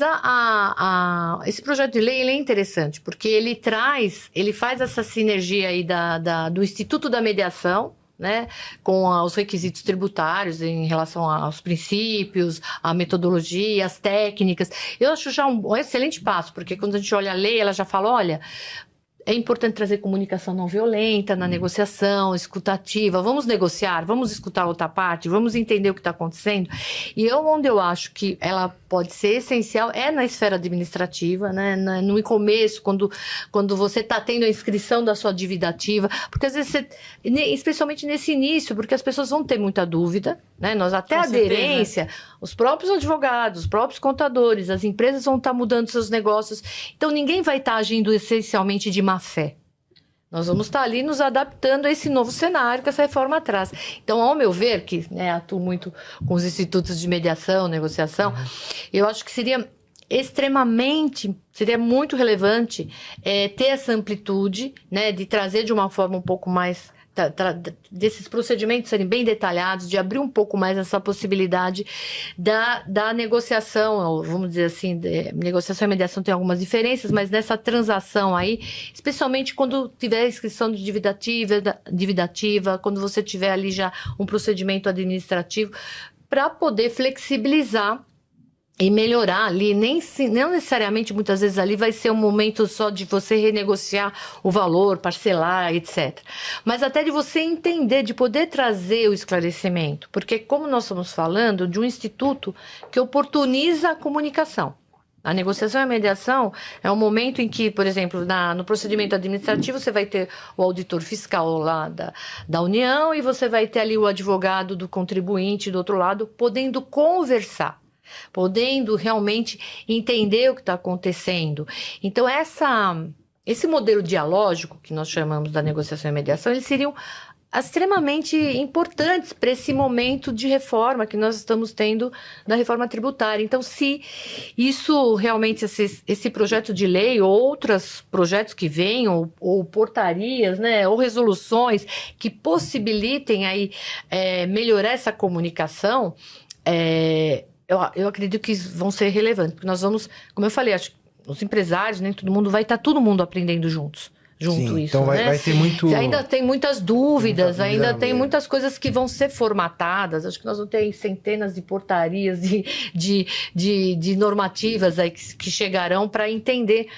esse projeto de lei, ele é interessante, porque ele faz essa sinergia aí do Instituto da Mediação, né, com os requisitos tributários em relação aos princípios, a metodologia, as técnicas. Eu acho já um excelente passo, porque quando a gente olha a lei, ela já fala, olha, é importante trazer comunicação não violenta na negociação, escutativa, vamos negociar, vamos escutar a outra parte, vamos entender o que está acontecendo. E onde eu acho que ela pode ser essencial é na esfera administrativa, né? No começo, quando você está tendo a inscrição da sua dívida ativa, porque às vezes, especialmente nesse início, porque as pessoas vão ter muita dúvida, né? Nós até a aderência, os próprios advogados, os próprios contadores, as empresas vão estar mudando seus negócios, então ninguém vai estar agindo essencialmente de má fé. Nós vamos estar ali nos adaptando a esse novo cenário que essa reforma traz. Então, ao meu ver, que atuo muito com os institutos de mediação, negociação, eu acho que seria muito relevante ter essa amplitude, né, de trazer de uma forma um pouco mais desses procedimentos serem bem detalhados, de abrir um pouco mais essa possibilidade da negociação, vamos dizer assim, negociação e mediação tem algumas diferenças, mas nessa transação aí, especialmente quando tiver a inscrição de dívida ativa, quando você tiver ali já um procedimento administrativo, para poder flexibilizar e melhorar ali, não necessariamente muitas vezes ali vai ser um momento só de você renegociar o valor, parcelar, etc. Mas até de você entender, de poder trazer o esclarecimento. Porque como nós estamos falando de um instituto que oportuniza a comunicação. A negociação e a mediação é um momento em que, por exemplo, no procedimento administrativo, você vai ter o auditor fiscal lá da União e você vai ter ali o advogado do contribuinte do outro lado, podendo conversar, podendo realmente entender o que está acontecendo. Então, esse modelo dialógico, que nós chamamos da negociação e mediação, eles seriam extremamente importantes para esse momento de reforma que nós estamos tendo da reforma tributária. Então, se isso realmente, esse projeto de lei ou outros projetos que venham, ou portarias, né, ou resoluções que possibilitem aí, melhorar essa comunicação, eu acredito que vão ser relevantes, porque nós vamos, como eu falei, acho que os empresários, nem todo mundo vai estar todo mundo aprendendo juntos. junto Sim, isso, então né? vai ter muito... Ainda tem muitas dúvidas, Muita ainda dúvida tem mesmo. muitas coisas que vão ser formatadas. Acho que nós vamos ter centenas de portarias, de normativas aí que chegarão para entender.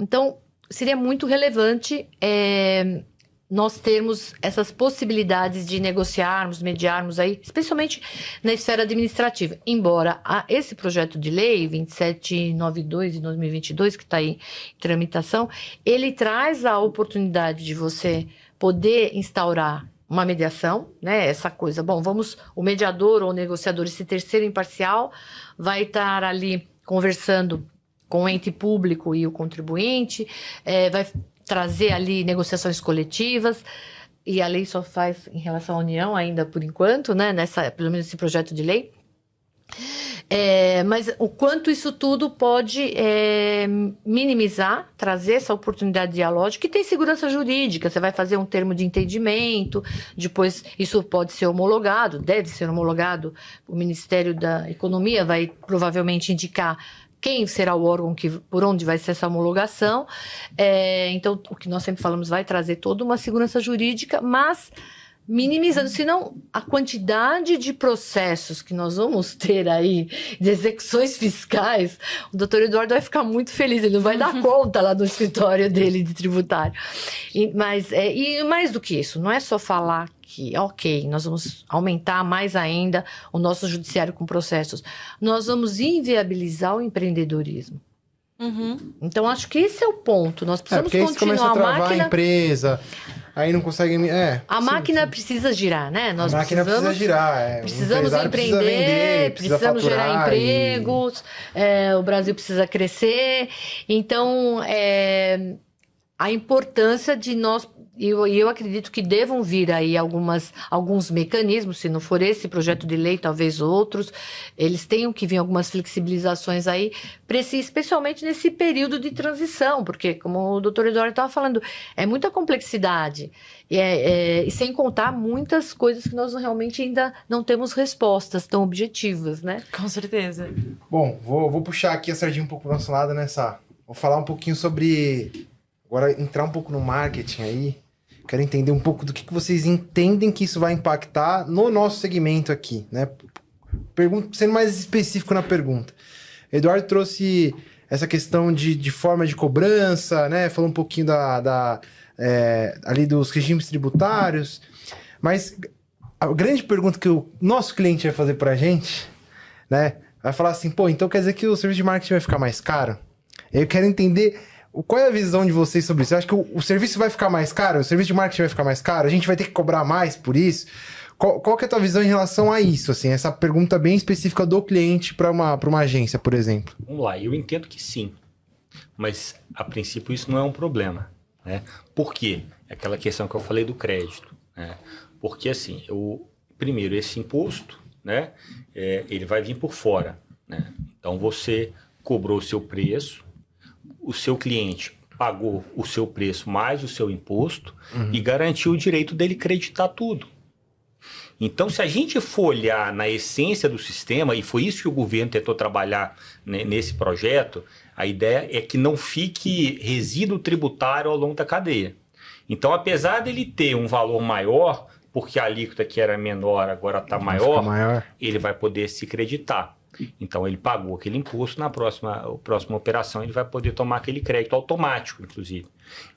Então, seria muito relevante nós termos essas possibilidades de negociarmos, mediarmos aí, especialmente na esfera administrativa. Embora esse projeto de lei 2792 de 2022, que está aí em tramitação, ele traz a oportunidade de você poder instaurar uma mediação, né? Essa coisa, bom, o mediador ou o negociador, esse terceiro imparcial, vai estar ali conversando com o ente público e o contribuinte, vai trazer ali negociações coletivas, e a lei só faz em relação à União ainda por enquanto, né? Pelo menos esse projeto de lei. Mas o quanto isso tudo pode minimizar, trazer essa oportunidade dialógica, e tem segurança jurídica, você vai fazer um termo de entendimento, depois isso pode ser homologado, deve ser homologado, o Ministério da Economia vai provavelmente indicar quem será o órgão por onde vai ser essa homologação. Então, o que nós sempre falamos vai trazer toda uma segurança jurídica, mas minimizando, senão a quantidade de processos que nós vamos ter aí, de execuções fiscais, o doutor Eduardo vai ficar muito feliz, ele não vai dar conta lá do escritório dele de tributário. E mais do que isso, não é só falar que, ok, nós vamos aumentar mais ainda o nosso judiciário com processos, nós vamos inviabilizar o empreendedorismo. Então, acho que esse é o ponto. Nós precisamos porque aí você começa continuar a travar a empresa, aí não consegue... A máquina precisa girar, né? A máquina precisa girar. Precisamos O empresário empreender, precisa vender, precisa precisamos gerar faturar empregos, o Brasil precisa crescer. Então, a importância de nós... Eu acredito que devam vir aí alguns mecanismos, se não for esse projeto de lei, talvez outros, eles tenham que vir algumas flexibilizações aí, especialmente nesse período de transição, porque, como o doutor Eduardo estava falando, é muita complexidade, e sem contar muitas coisas que nós realmente ainda não temos respostas tão objetivas, né? Com certeza. Bom, vou puxar aqui a sardinha um pouco pro nosso lado, né, Sá? Vou falar um pouquinho sobre... Agora, entrar um pouco no marketing aí. Quero entender um pouco do que vocês entendem que isso vai impactar no nosso segmento aqui, né? Sendo mais específico na pergunta. Eduardo trouxe essa questão de forma de cobrança, né? Falou um pouquinho ali dos regimes tributários. Mas a grande pergunta que o nosso cliente vai fazer pra gente, né? Vai falar assim, pô, então quer dizer que o serviço de marketing vai ficar mais caro? Eu quero entender... Qual é a visão de vocês sobre isso? Você acha que o serviço vai ficar mais caro? O serviço de marketing vai ficar mais caro? A gente vai ter que cobrar mais por isso? Qual que é a tua visão em relação a isso? Assim, essa pergunta bem específica do cliente para uma agência, por exemplo. Vamos lá, eu entendo que sim. Mas, a princípio, isso não é um problema. Né? Por quê? É aquela questão que eu falei do crédito. Né? Porque, assim, primeiro, esse imposto, né, ele vai vir por fora. Né? Então, você cobrou o seu preço, o seu cliente pagou o seu preço mais o seu imposto e garantiu o direito dele creditar tudo. Então, se a gente for olhar na essência do sistema, e foi isso que o governo tentou trabalhar, né, nesse projeto, a ideia é que não fique resíduo tributário ao longo da cadeia. Então, apesar dele ter um valor maior, porque a alíquota que era menor agora está maior, ele vai poder se creditar. Então, ele pagou aquele imposto, na próxima operação ele vai poder tomar aquele crédito automático, inclusive.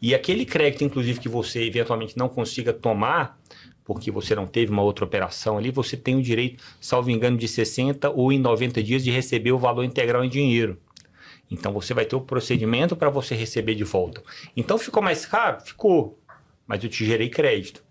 E aquele crédito, inclusive, que você eventualmente não consiga tomar, porque você não teve uma outra operação ali, você tem o direito, salvo engano, de 60 ou em 90 dias de receber o valor integral em dinheiro. Então, você vai ter o procedimento para você receber de volta. Então, ficou mais caro? Ficou, mas eu te gerei crédito.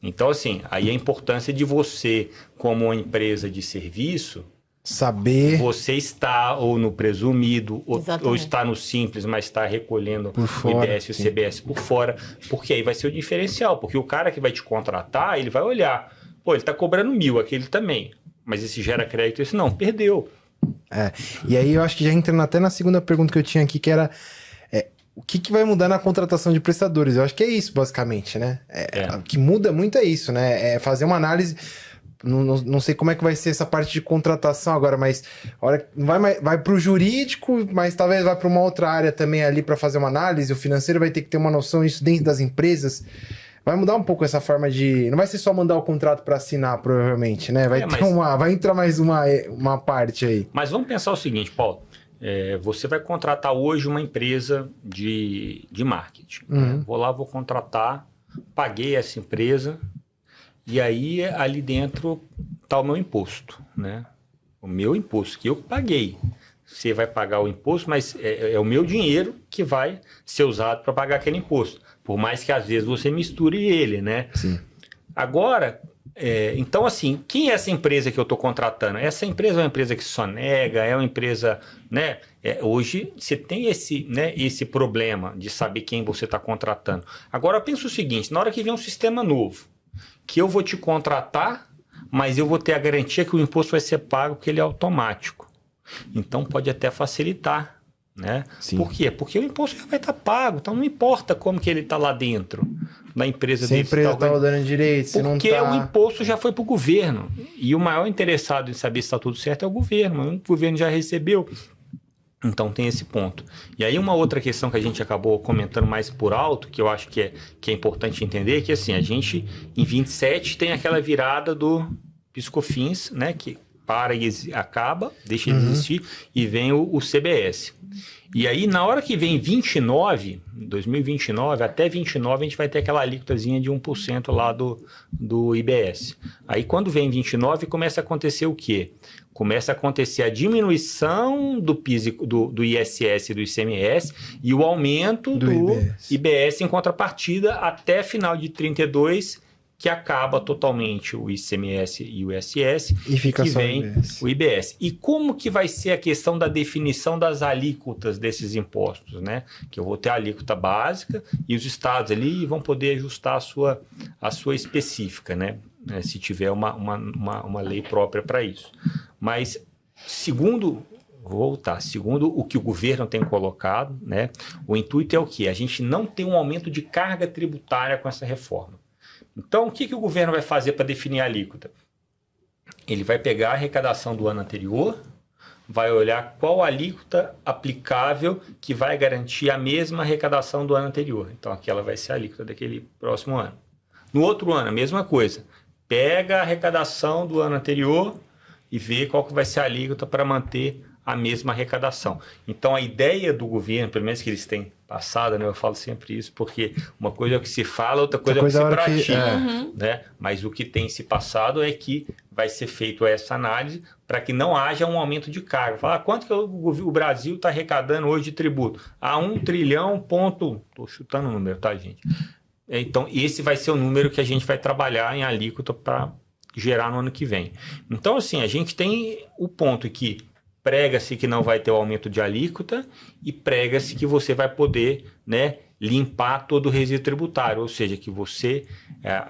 Então, assim, aí a importância de você, como uma empresa de serviço... Saber... Você está ou no presumido, ou está no simples, mas está recolhendo por fora, o IBS e o CBS por fora, porque aí vai ser o diferencial, porque o cara que vai te contratar, ele vai olhar, pô, ele está cobrando 1.000, aquele também, mas esse gera crédito, esse não, perdeu. E aí eu acho que já entrando até na segunda pergunta que eu tinha aqui, que era o que vai mudar na contratação de prestadores? Eu acho que é isso, basicamente, né? O que muda muito é isso, né? É fazer uma análise... Não sei como é que vai ser essa parte de contratação agora, mas a hora, vai para o jurídico, mas talvez vai para uma outra área também ali para fazer uma análise. O financeiro vai ter que ter uma noção disso dentro das empresas. Vai mudar um pouco essa forma de... Não vai ser só mandar o contrato para assinar, provavelmente, né? Vai entrar mais uma parte aí. Mas vamos pensar o seguinte, Paulo. Você vai contratar hoje uma empresa de marketing. Né? Vou lá, vou contratar, paguei essa empresa... E aí, ali dentro está o meu imposto, né? O meu imposto, que eu paguei. Você vai pagar o imposto, mas é o meu dinheiro que vai ser usado para pagar aquele imposto. Por mais que, às vezes, você misture ele, né? Sim. Agora, então, assim, quem é essa empresa que eu estou contratando? Essa empresa é uma empresa que sonega, é uma empresa, né? Hoje, você tem esse problema de saber quem você está contratando. Agora, pensa o seguinte, na hora que vem um sistema novo, que eu vou te contratar, mas eu vou ter a garantia que o imposto vai ser pago porque ele é automático. Então, pode até facilitar, né? Sim. Por quê? Porque o imposto já vai estar pago, então não importa como que ele está lá dentro da empresa dele. Se a empresa está dando direito, se não está... Porque o imposto já foi para o governo. E o maior interessado em saber se está tudo certo é o governo. O governo já recebeu. Então tem esse ponto. E aí uma outra questão que a gente acabou comentando mais por alto, que eu acho que é importante entender, que assim, a gente em 27 tem aquela virada do PIS/COFINS, né, que para e acaba, deixa de existir, e vem o CBS. E aí na hora que vem 2029, até 29 a gente vai ter aquela alíquotazinha de 1% lá do IBS. Aí quando vem 29 começa a acontecer o quê? Começa a acontecer a diminuição do PIS, do ISS e do ICMS e o aumento do IBS em contrapartida até final de 32, que acaba totalmente o ICMS e o ISS e fica que só vem o IBS. E como que vai ser a questão da definição das alíquotas desses impostos, né? Que eu vou ter a alíquota básica e os estados ali vão poder ajustar a sua específica, né? Se tiver uma lei própria para isso. Mas, segundo o que o governo tem colocado, né, o intuito é o quê? A gente não tem um aumento de carga tributária com essa reforma. Então, o que o governo vai fazer para definir a alíquota? Ele vai pegar a arrecadação do ano anterior, vai olhar qual alíquota aplicável que vai garantir a mesma arrecadação do ano anterior. Então, aquela vai ser a alíquota daquele próximo ano. No outro ano, a mesma coisa. Pega a arrecadação do ano anterior e vê qual que vai ser a alíquota para manter a mesma arrecadação. Então, a ideia do governo, pelo menos que eles têm passado, né, eu falo sempre isso, porque uma coisa é o que se fala, outra coisa é o que se pratica. Né? Mas o que tem se passado é que vai ser feito essa análise para que não haja um aumento de carga. Fala, quanto que o Brasil está arrecadando hoje de tributo? A 1 trilhão, estou chutando o número, tá, gente? Então, esse vai ser o número que a gente vai trabalhar em alíquota para gerar no ano que vem. Então, assim, a gente tem o ponto que prega-se que não vai ter o aumento de alíquota e prega-se que você vai poder, né, limpar todo o resíduo tributário, ou seja, que você,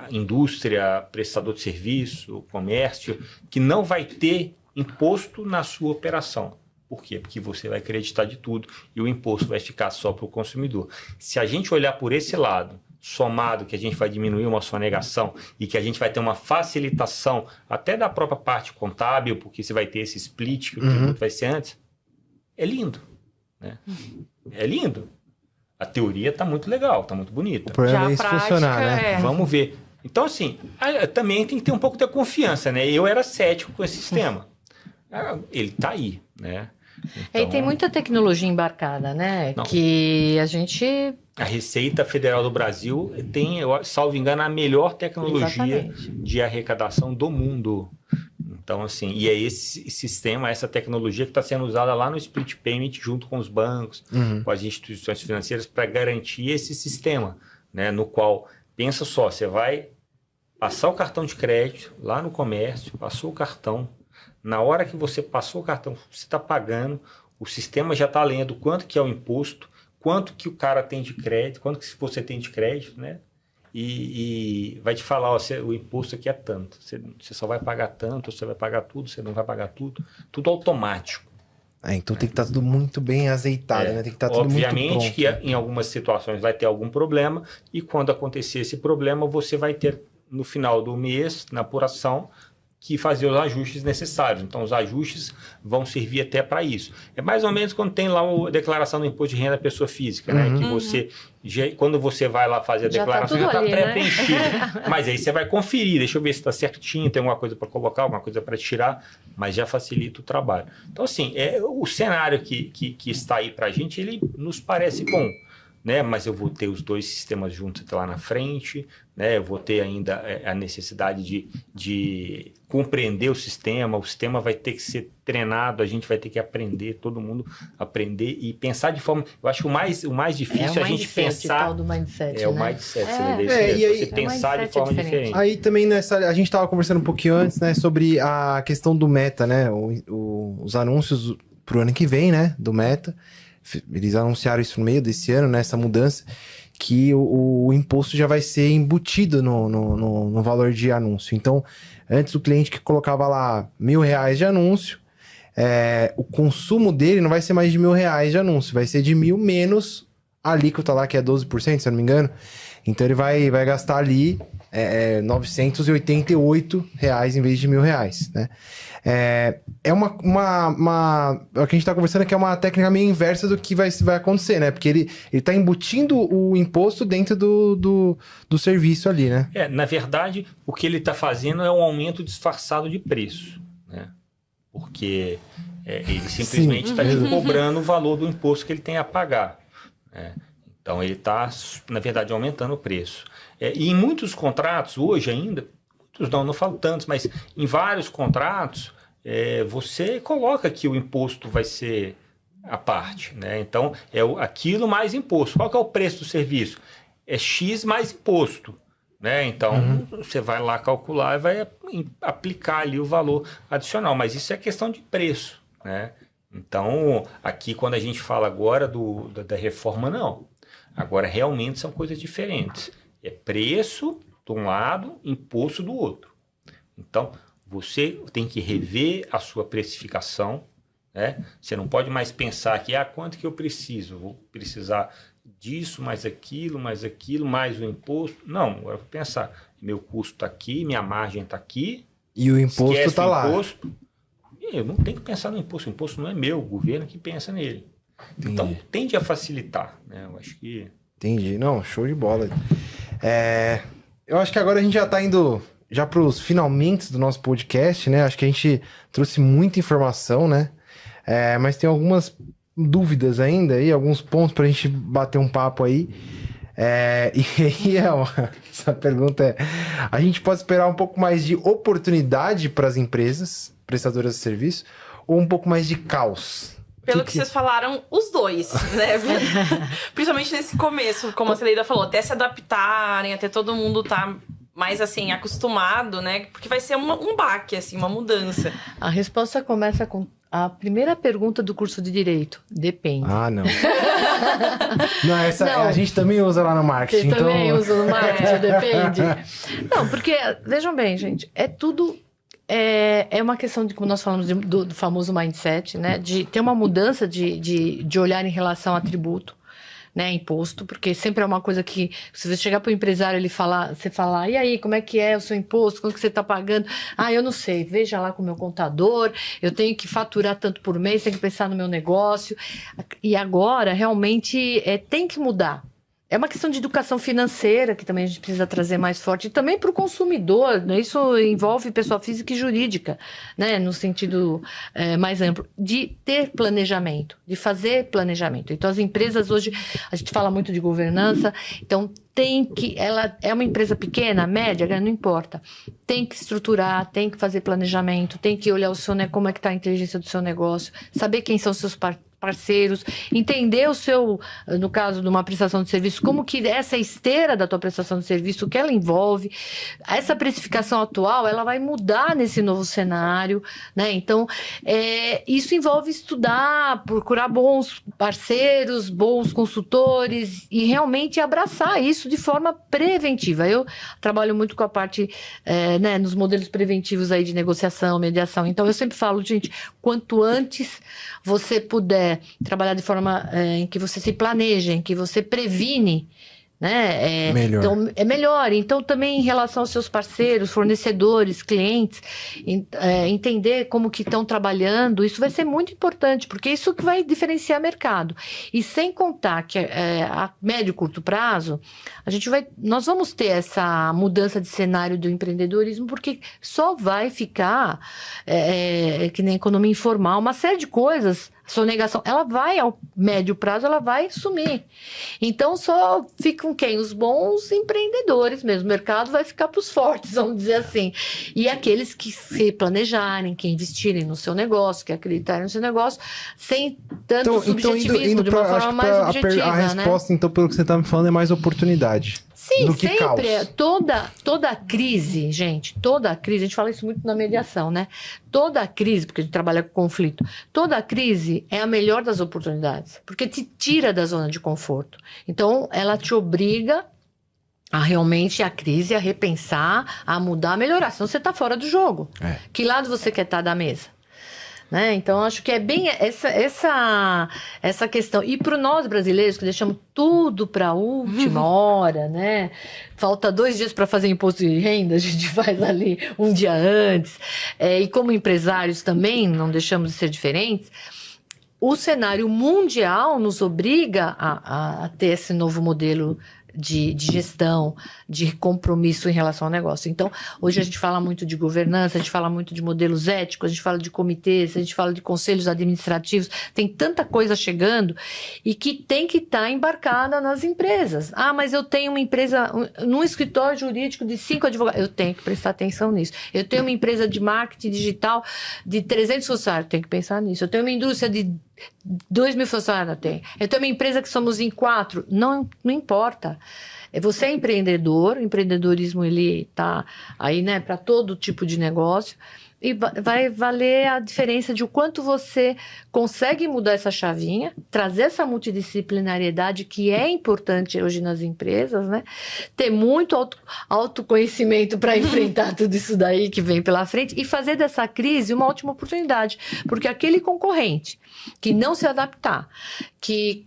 indústria, prestador de serviço, comércio, que não vai ter imposto na sua operação. Por quê? Porque você vai acreditar de tudo e o imposto vai ficar só para o consumidor. Se a gente olhar por esse lado, somado que a gente vai diminuir uma sonegação e que a gente vai ter uma facilitação até da própria parte contábil, porque você vai ter esse split que o tributo vai ser antes, é lindo. Né? É lindo. A teoria está muito legal, está muito bonita. O problema é isso funcionar, né? Vamos ver. Então, assim, também tem que ter um pouco de confiança, né? Eu era cético com esse sistema. Ele está aí, né? Então, e tem muita tecnologia embarcada, né? Que a gente... A Receita Federal do Brasil tem, salvo engano, a melhor tecnologia de arrecadação do mundo. Então, assim, e é esse sistema, essa tecnologia que está sendo usada lá no Split Payment junto com os bancos, com as instituições financeiras para garantir esse sistema, né? No qual, pensa só, você vai passar o cartão de crédito lá no comércio, passou o cartão, na hora que você passou o cartão, você está pagando, o sistema já está lendo quanto que é o imposto, quanto que o cara tem de crédito, quanto que você tem de crédito, né? E vai te falar, ó, o imposto aqui é tanto, você só vai pagar tanto, você vai pagar tudo, você não vai pagar tudo automático. Então tem que estar tudo muito bem azeitado, né? Tem que estar tudo muito pronto. Obviamente que em algumas situações vai ter algum problema e quando acontecer esse problema, você vai ter no final do mês, na apuração, que fazer os ajustes necessários. Então, os ajustes vão servir até para isso. É mais ou menos quando tem lá a declaração do imposto de renda da pessoa física, né? Que você, quando você vai lá fazer a declaração, já está pré-preenchido. Né? Mas aí você vai conferir, deixa eu ver se está certinho, tem alguma coisa para colocar, alguma coisa para tirar, mas já facilita o trabalho. Então, assim, o cenário que está aí para a gente, ele nos parece bom. Né? Mas eu vou ter os dois sistemas juntos até lá na frente, né? Eu vou ter ainda a necessidade de compreender o sistema vai ter que ser treinado, a gente vai ter que aprender, todo mundo aprender e pensar de forma... Eu acho que o mais difícil é a gente pensar... É o tal do mindset, o né? mindset, e você pensar de forma diferente. Aí também a gente estava conversando um pouquinho antes, né, sobre a questão do Meta, né? Os anúncios pro ano que vem, né, do Meta. Eles anunciaram isso no meio desse ano, né? Essa mudança, que o imposto já vai ser embutido no valor de anúncio. Então, antes o cliente que colocava lá R$1.000 de anúncio, o consumo dele não vai ser mais de R$1.000 de anúncio, vai ser de 1.000 menos a alíquota lá, que é 12%, se eu não me engano. Então, ele vai gastar ali R$988 em vez de R$1.000, né? O que a gente tá conversando aqui é uma técnica meio inversa do que vai acontecer, né? Porque ele tá embutindo o imposto dentro do serviço ali, né? Na verdade, o que ele está fazendo é um aumento disfarçado de preço, né? Porque ele simplesmente está cobrando o valor do imposto que ele tem a pagar, né? Então, ele está, na verdade, aumentando o preço. E em muitos contratos, hoje ainda, muitos não falo tantos, mas em vários contratos, você coloca que o imposto vai ser à parte, né? Então, aquilo mais imposto. Qual que é o preço do serviço? É X mais imposto, né? Então, você vai lá calcular e vai aplicar ali o valor adicional. Mas isso é questão de preço, né? Então, aqui quando a gente fala agora da reforma, não. Agora, realmente são coisas diferentes. É preço de um lado, imposto do outro. Então, você tem que rever a sua precificação, né? Você não pode mais pensar que, quanto que eu preciso? Vou precisar disso, mais aquilo, mais o imposto. Não, agora eu vou pensar, meu custo está aqui, minha margem está aqui. E o imposto está lá. Eu não tenho que pensar no imposto. O imposto não é meu, o governo que pensa nele. Entendi. Então, tende a facilitar, né? Eu acho que... Entendi. Não, show de bola. Eu acho que agora a gente já está indo já para os finalmente do nosso podcast, né? Acho que a gente trouxe muita informação, né? Mas tem algumas dúvidas ainda aí, alguns pontos para a gente bater um papo aí. Essa pergunta a gente pode esperar um pouco mais de oportunidade para as empresas prestadoras de serviço ou um pouco mais de caos? Pelo que vocês falaram, os dois, né? Principalmente nesse começo, como a Celeida falou, até se adaptarem, até todo mundo tá mais, assim, acostumado, né? Porque vai ser um baque, assim, uma mudança. A resposta começa com a primeira pergunta do curso de Direito. Depende. Não. Não, a gente também usa lá no marketing. Vocês também usam no marketing, depende. Não, porque, vejam bem, gente, tudo... É uma questão de, como nós falamos, do famoso mindset, né? De ter uma mudança de olhar em relação a tributo, né? Imposto, porque sempre é uma coisa que, se você chegar para o empresário, você falar, e aí, como é que é o seu imposto? Quanto que você está pagando? Eu não sei, veja lá com o meu contador, eu tenho que faturar tanto por mês, tenho que pensar no meu negócio. E agora, realmente, tem que mudar. É uma questão de educação financeira que também a gente precisa trazer mais forte. E também para o consumidor, né? Isso envolve pessoa física e jurídica, né? No sentido mais amplo, de ter planejamento, de fazer planejamento. Então, as empresas hoje, a gente fala muito de governança, então ela é uma empresa pequena, média, não importa. Tem que estruturar, tem que fazer planejamento, tem que olhar como é que está a inteligência do seu negócio, saber quem são os seus parceiros, entender no caso de uma prestação de serviço, como que essa esteira da tua prestação de serviço, o que ela envolve, essa precificação atual, ela vai mudar nesse novo cenário, né? Então, isso envolve estudar, procurar bons parceiros, bons consultores e realmente abraçar isso de forma preventiva. Eu trabalho muito com a parte, né, nos modelos preventivos aí de negociação, mediação. Então, eu sempre falo, gente, quanto antes você puder trabalhar de forma em que você se planeja, em que você previne, né? Melhor. Então, é melhor. Então, também em relação aos seus parceiros, fornecedores, clientes, entender como que estão trabalhando, isso vai ser muito importante, porque isso que vai diferenciar mercado. E sem contar que a médio e curto prazo, nós vamos ter essa mudança de cenário do empreendedorismo, porque só vai ficar, que nem economia informal, uma série de coisas. Sonegação, ela vai, ao médio prazo, ela vai sumir. Então, só ficam quem? Os bons empreendedores mesmo. O mercado vai ficar para os fortes, vamos dizer assim. E aqueles que se planejarem, que investirem no seu negócio, que acreditarem no seu negócio, sem tanto subjetivismo, de uma forma mais objetiva. A resposta, então, pelo que você está me falando, é mais oportunidade. Sim, do que sempre. caos. Toda crise, gente, toda crise, a gente fala isso muito na mediação, né? Toda crise, porque a gente trabalha com conflito, toda crise é a melhor das oportunidades, porque te tira da zona de conforto. Então, ela te obriga a realmente a crise, a repensar, a mudar, a melhorar. Senão você está fora do jogo. Que lado você quer estar da mesa? Né? Então, acho que é bem essa questão. E para nós brasileiros, que deixamos tudo para a última hora, né? Falta 2 dias para fazer imposto de renda, a gente faz ali um dia antes. E como empresários também, não deixamos de ser diferentes. O cenário mundial nos obriga a ter esse novo modelo de gestão, de compromisso em relação ao negócio. Então, hoje a gente fala muito de governança, a gente fala muito de modelos éticos, a gente fala de comitês, a gente fala de conselhos administrativos, tem tanta coisa chegando e que tem que estar embarcada nas empresas. Ah, mas eu tenho uma empresa, num escritório jurídico de 5 advogados, eu tenho que prestar atenção nisso. Eu tenho uma empresa de marketing digital de 300 funcionários, tenho que pensar nisso. Eu tenho uma indústria de 2.000 funcionários, eu tenho uma empresa que somos em 4, não importa. Você é empreendedor, o empreendedorismo ele tá aí, né, para todo tipo de negócio, e vai valer a diferença de o quanto você consegue mudar essa chavinha, trazer essa multidisciplinariedade que é importante hoje nas empresas, né? Ter muito autoconhecimento para enfrentar tudo isso daí que vem pela frente e fazer dessa crise uma ótima oportunidade, porque aquele concorrente que não se adaptar, que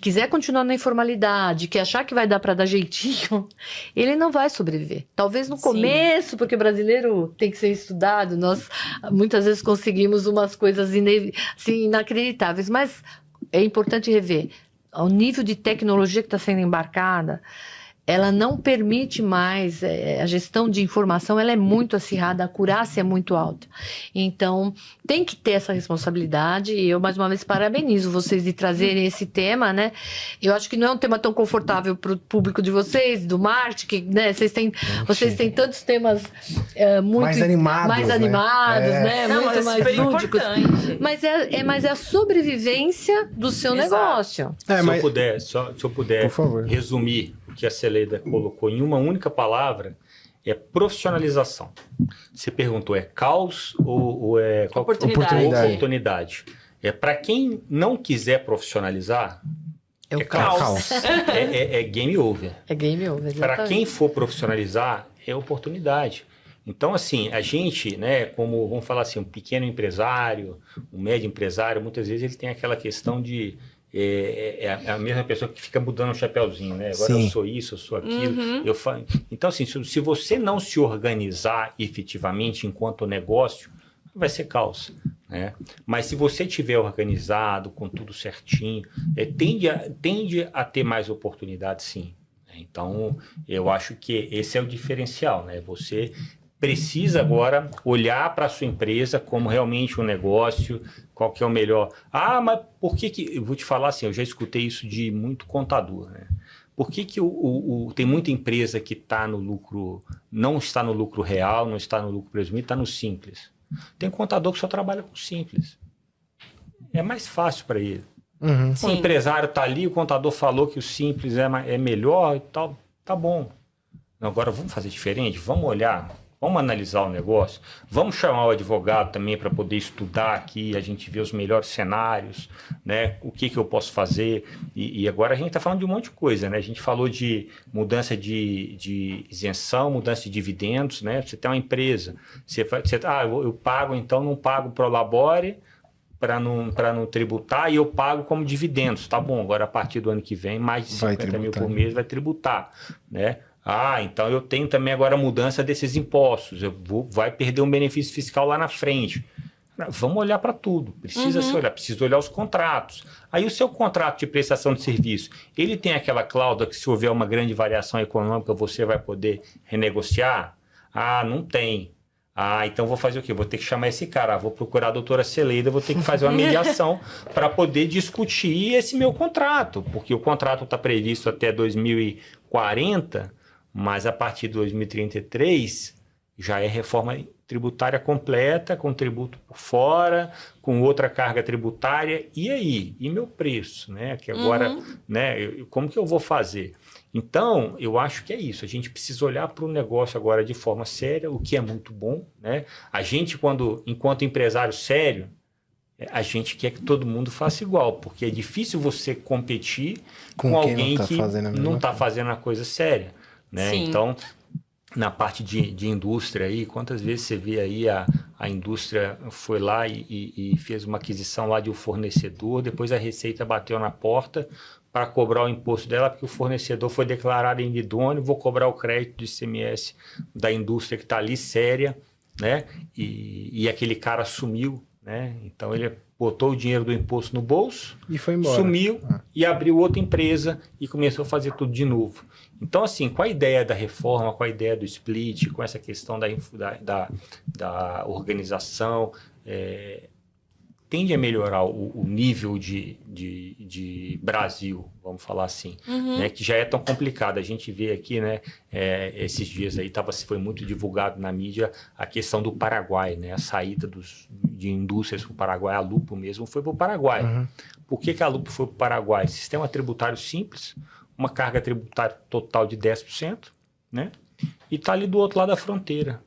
quiser continuar na informalidade, que achar que vai dar para dar jeitinho, ele não vai sobreviver. Talvez no começo, porque brasileiro tem que ser estudado, nós muitas vezes conseguimos umas coisas assim, inacreditáveis, mas é importante rever. O nível de tecnologia que está sendo embarcada, ela não permite mais, a gestão de informação ela é muito acirrada, a acurácia é muito alta. Então, tem que ter essa responsabilidade e eu, mais uma vez, parabenizo vocês de trazerem esse tema, né? Eu acho que não é um tema tão confortável para o público de vocês, do marketing, né? Vocês têm tantos temas muito mais animados, né? Não, muito mais lúdicos. Importante. Mas é a sobrevivência do seu negócio. Se eu puder por favor, resumir o que a Celeida colocou em uma única palavra, é profissionalização. Você perguntou, é caos ou é oportunidade? Para quem não quiser profissionalizar, é caos. É game over. É game over, exatamente. Para quem for profissionalizar, é oportunidade. Então, assim, a gente, né, como, vamos falar assim, um pequeno empresário, um médio empresário, muitas vezes ele tem aquela questão de... É a mesma pessoa que fica mudando o chapéuzinho, né? Agora eu sou isso, eu sou aquilo. Então, assim, se você não se organizar efetivamente enquanto negócio, vai ser caos, né? Mas se você estiver organizado, com tudo certinho, tende a ter mais oportunidades, sim. Então, eu acho que esse é o diferencial, né? Você precisa agora olhar para a sua empresa como realmente um negócio, qual que é o melhor. Ah, mas por que eu vou te falar assim, eu já escutei isso de muito contador, né? Por que tem muita empresa que está no lucro, não está no lucro real, não está no lucro presumido, está no simples? Tem contador que só trabalha com simples. É mais fácil para ele. O empresário está ali, o contador falou que o simples é melhor e tal, tá bom. Agora vamos fazer diferente, vamos olhar. Vamos analisar o negócio, vamos chamar o advogado também para poder estudar aqui, a gente ver os melhores cenários, né? O que eu posso fazer. E agora a gente está falando de um monte de coisa, né? A gente falou de mudança de isenção, mudança de dividendos, né? Você tem uma empresa, eu pago, então não pago pro labore, para não tributar e eu pago como dividendos. Tá bom, agora a partir do ano que vem, mais de 50 mil por mês vai tributar, né? Então eu tenho também agora a mudança desses impostos. Vai perder um benefício fiscal lá na frente. Vamos olhar para tudo. Precisa se olhar, precisa olhar os contratos. Aí o seu contrato de prestação de serviço, ele tem aquela cláusula que se houver uma grande variação econômica, você vai poder renegociar? Não tem. Então vou fazer o quê? Vou ter que chamar esse cara, vou procurar a doutora Celeida, vou ter que fazer uma mediação para poder discutir esse meu contrato, porque o contrato está previsto até 2040, mas a partir de 2033 já é reforma tributária completa, com tributo por fora, com outra carga tributária, e aí? E meu preço, né? Que agora, né? Como que eu vou fazer? Então, eu acho que é isso. A gente precisa olhar para o negócio agora de forma séria, o que é muito bom, né? A gente, enquanto empresário sério, a gente quer que todo mundo faça igual, porque é difícil você competir com alguém que não está fazendo a coisa séria, né? Sim. Então, na parte de indústria aí, quantas vezes você vê aí a indústria foi lá e fez uma aquisição lá de um fornecedor, depois a Receita bateu na porta para cobrar o imposto dela, porque o fornecedor foi declarado inidôneo, vou cobrar o crédito de ICMS da indústria que está ali séria, né? E aquele cara sumiu, né? Então ele botou o dinheiro do imposto no bolso, e foi embora. Sumiu e abriu outra empresa e começou a fazer tudo de novo. Então, assim, com a ideia da reforma, com a ideia do split, com essa questão da organização, tende a melhorar o nível de Brasil, vamos falar assim, né, que já é tão complicado. A gente vê aqui, né, esses dias aí foi muito divulgado na mídia a questão do Paraguai, né, a saída de indústrias para o Paraguai, a Lupo mesmo foi para o Paraguai. Por que a Lupo foi para o Paraguai? Sistema tributário simples, uma carga tributária total de 10%, né, e está ali do outro lado da fronteira.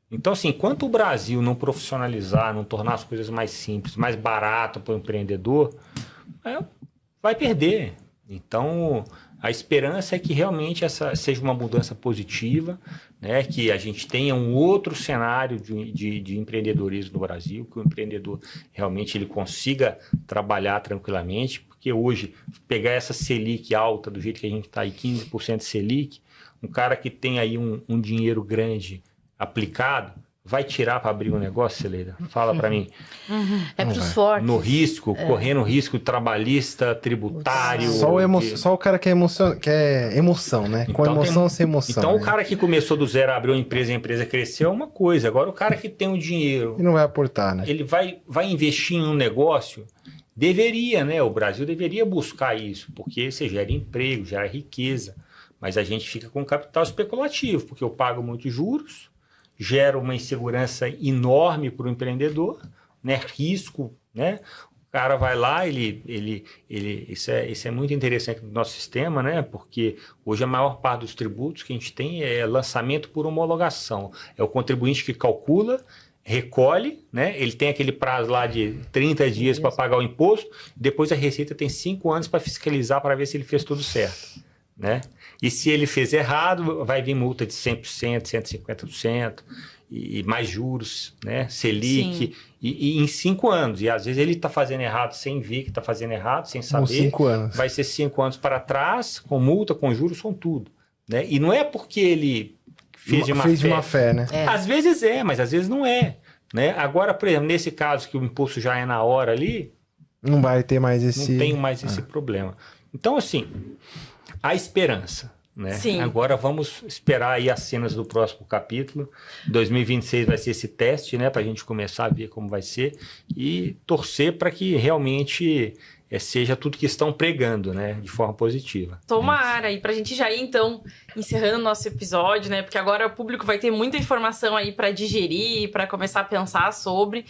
Então, assim, enquanto o Brasil não profissionalizar, não tornar as coisas mais simples, mais barato para o empreendedor, vai perder. Então, a esperança é que realmente essa seja uma mudança positiva, né? Que a gente tenha um outro cenário de empreendedorismo no Brasil, que o empreendedor realmente ele consiga trabalhar tranquilamente, porque hoje, pegar essa Selic alta do jeito que a gente está aí, 15% de Selic, um cara que tem aí um dinheiro grande aplicado, vai tirar para abrir um negócio, Celeida? Fala para mim. É para os fortes. No risco, correndo risco trabalhista, tributário. Só o cara que é emoção, né? Com então, emoção sem emoção. Então, né? o cara que começou do zero, abriu uma empresa, a empresa cresceu, é uma coisa. Agora, o cara que tem o dinheiro... E não vai aportar, né? Ele vai investir em um negócio... Deveria, né? O Brasil deveria buscar isso, porque você gera emprego, gera riqueza. Mas a gente fica com capital especulativo, porque eu pago muitos juros, gera uma insegurança enorme para o empreendedor, né? Risco, né? O cara vai lá, isso é muito interessante no nosso sistema, né? Porque hoje a maior parte dos tributos que a gente tem é lançamento por homologação. É o contribuinte que calcula, recolhe, né? Ele tem aquele prazo lá de 30 dias para pagar o imposto, depois a Receita tem 5 anos para fiscalizar para ver se ele fez tudo certo, né? E se ele fez errado, vai vir multa de 100%, 150% e mais juros, né? Selic, e em 5 anos. E às vezes ele está fazendo errado sem ver que está fazendo errado, sem saber. 5 anos. Vai ser 5 anos para trás, com multa, com juros, com tudo, né? E não é porque ele fez de má fé, né? Às vezes mas às vezes não é, né? Agora, por exemplo, nesse caso que o imposto já é na hora ali, não vai ter mais esse... Não tem mais esse problema. Então, assim... A esperança, né? Sim. Agora vamos esperar aí as cenas do próximo capítulo. 2026 vai ser esse teste, né? Para a gente começar a ver como vai ser e torcer para que realmente seja tudo que estão pregando, né? De forma positiva. Tomara, e pra gente já ir, então, encerrando o nosso episódio, né? Porque agora o público vai ter muita informação aí pra digerir, pra começar a pensar sobre.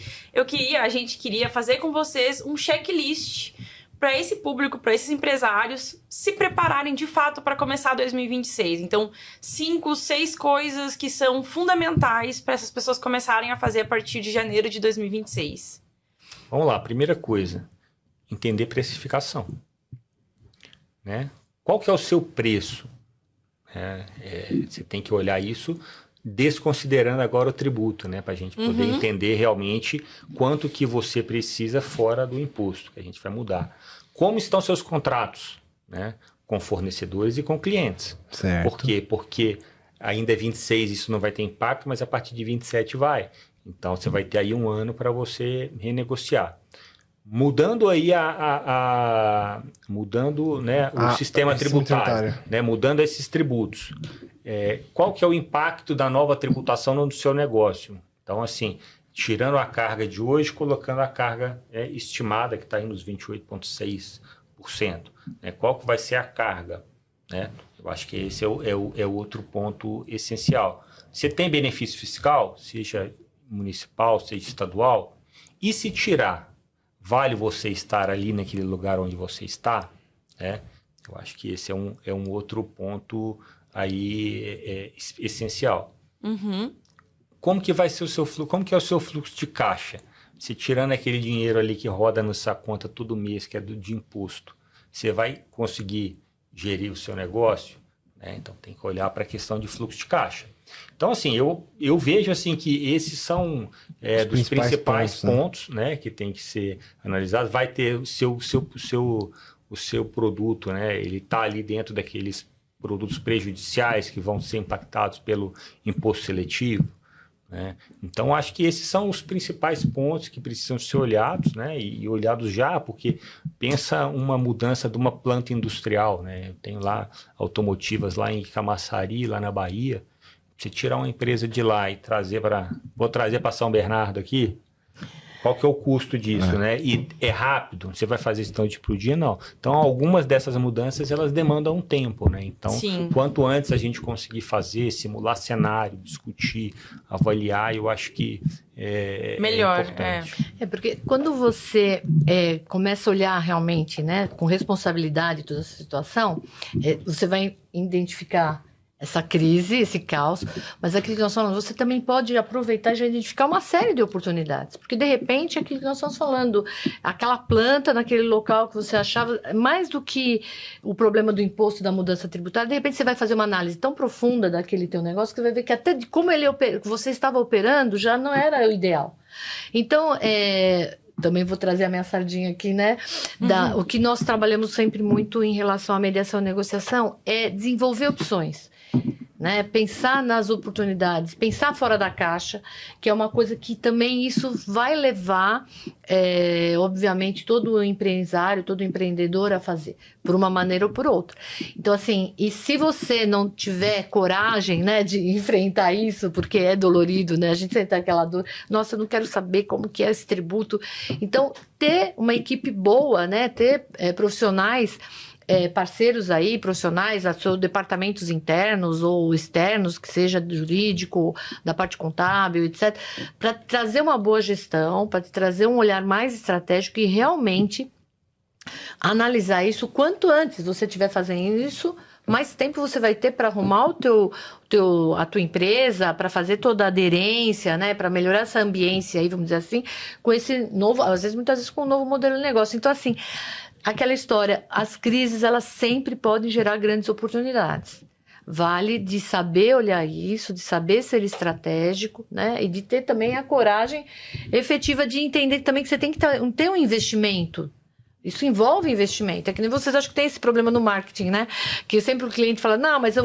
A gente queria fazer com vocês um checklist para esse público, para esses empresários se prepararem de fato para começar 2026. Então, 5, 6 coisas que são fundamentais para essas pessoas começarem a fazer a partir de janeiro de 2026. Vamos lá, primeira coisa, entender precificação, né? Qual que é o seu preço? Você tem que olhar isso desconsiderando agora o tributo, né? Para a gente poder entender realmente quanto que você precisa fora do imposto, que a gente vai mudar. Como estão seus contratos, né? Com fornecedores e com clientes. Certo. Por quê? Porque ainda é 26, isso não vai ter impacto, mas a partir de 27 vai. Então, você vai ter aí um ano para você renegociar. Mudando aí mudando, né, o sistema tributário, né, mudando esses tributos. Qual que é o impacto da nova tributação no seu negócio? Então, assim, tirando a carga de hoje, colocando a carga estimada, que está aí nos 28,6%. Né? Qual que vai ser a carga? Né? Eu acho que esse é o outro ponto essencial. Você tem benefício fiscal, seja municipal, seja estadual, e se tirar, vale você estar ali naquele lugar onde você está? Né? Eu acho que esse é um outro ponto aí essencial. Como que vai ser o seu fluxo? Como que é o seu fluxo de caixa? Se tirando aquele dinheiro ali que roda na sua conta todo mês, que é de imposto, você vai conseguir gerir o seu negócio? Né? Então, tem que olhar para a questão de fluxo de caixa. Então, assim, eu vejo assim que esses são dos principais pontos, né, que tem que ser analisados. Vai ter o seu produto, né, ele está ali dentro daqueles produtos prejudiciais que vão ser impactados pelo imposto seletivo. Né? Então, acho que esses são os principais pontos que precisam ser olhados, né? E olhados já, porque pensa uma mudança de uma planta industrial. Né? Eu tenho lá automotivas lá em Camaçari, lá na Bahia. Você tirar uma empresa de lá e trazer para... Vou trazer para São Bernardo aqui. Qual que é o custo disso, né? E é rápido? Você vai fazer isso então de pro dia? Não. Então, algumas dessas mudanças, elas demandam um tempo, né? Então, quanto antes a gente conseguir fazer, simular cenário, discutir, avaliar, eu acho que melhor, é importante. Porque quando você começa a olhar realmente, né, com responsabilidade toda essa situação, você vai identificar essa crise, esse caos, mas aquilo que nós falamos, você também pode aproveitar e já identificar uma série de oportunidades, porque de repente aquilo que nós estamos falando, aquela planta naquele local que você achava, mais do que o problema do imposto, da mudança tributária, de repente você vai fazer uma análise tão profunda daquele teu negócio que você vai ver que até de como você estava operando já não era o ideal. Então, também vou trazer a minha sardinha aqui, né? O que nós trabalhamos sempre muito em relação à mediação e negociação é desenvolver opções. Né? Pensar nas oportunidades, pensar fora da caixa, que é uma coisa que também isso vai levar, obviamente, todo empresário, todo empreendedor a fazer, por uma maneira ou por outra. Então, assim, e se você não tiver coragem, né, de enfrentar isso, porque é dolorido, né? A gente sente aquela dor, nossa, eu não quero saber como que é esse tributo. Então, ter uma equipe boa, né, ter profissionais, parceiros aí, profissionais, seus departamentos internos ou externos, que seja jurídico, da parte contábil, etc., para trazer uma boa gestão, para trazer um olhar mais estratégico e realmente analisar isso quanto antes você estiver fazendo isso, mais tempo você vai ter para arrumar a tua empresa, para fazer toda a aderência, né, para melhorar essa ambiência aí, vamos dizer assim, com esse novo, muitas vezes com um novo modelo de negócio. Então, assim, aquela história, as crises, elas sempre podem gerar grandes oportunidades. Vale de saber olhar isso, de saber ser estratégico, né? E de ter também a coragem efetiva de entender também que você tem que ter um investimento. Isso envolve investimento. É que nem vocês acham que tem esse problema no marketing, né? Que sempre o cliente fala, não, mas eu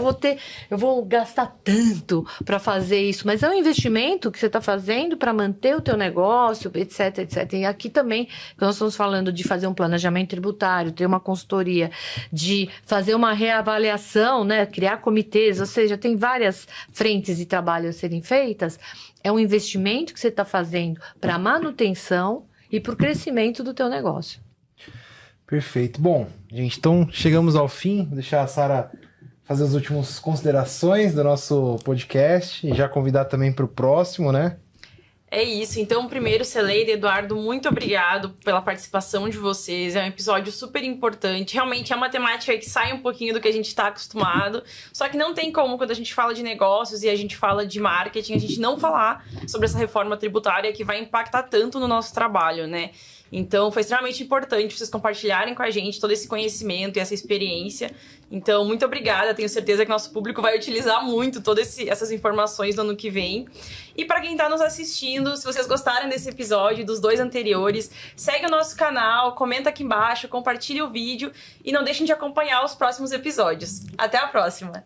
vou gastar tanto para fazer isso. Mas é um investimento que você está fazendo para manter o teu negócio, etc, etc. E aqui também, nós estamos falando de fazer um planejamento tributário, ter uma consultoria, de fazer uma reavaliação, né? Criar comitês, ou seja, tem várias frentes de trabalho a serem feitas. É um investimento que você está fazendo para a manutenção e para o crescimento do teu negócio. Perfeito. Bom, gente, então chegamos ao fim. Vou deixar a Sara fazer as últimas considerações do nosso podcast e já convidar também para o próximo, né? É isso. Então, primeiro, Celeida e Eduardo, muito obrigado pela participação de vocês. É um episódio super importante. Realmente é uma temática que sai um pouquinho do que a gente está acostumado. Só que não tem como, quando a gente fala de negócios e a gente fala de marketing, a gente não falar sobre essa reforma tributária que vai impactar tanto no nosso trabalho, né? Então, foi extremamente importante vocês compartilharem com a gente todo esse conhecimento e essa experiência. Então, muito obrigada. Tenho certeza que nosso público vai utilizar muito todas essas informações no ano que vem. E para quem está nos assistindo, se vocês gostaram desse episódio e dos 2 anteriores, segue o nosso canal, comenta aqui embaixo, compartilhe o vídeo e não deixem de acompanhar os próximos episódios. Até a próxima!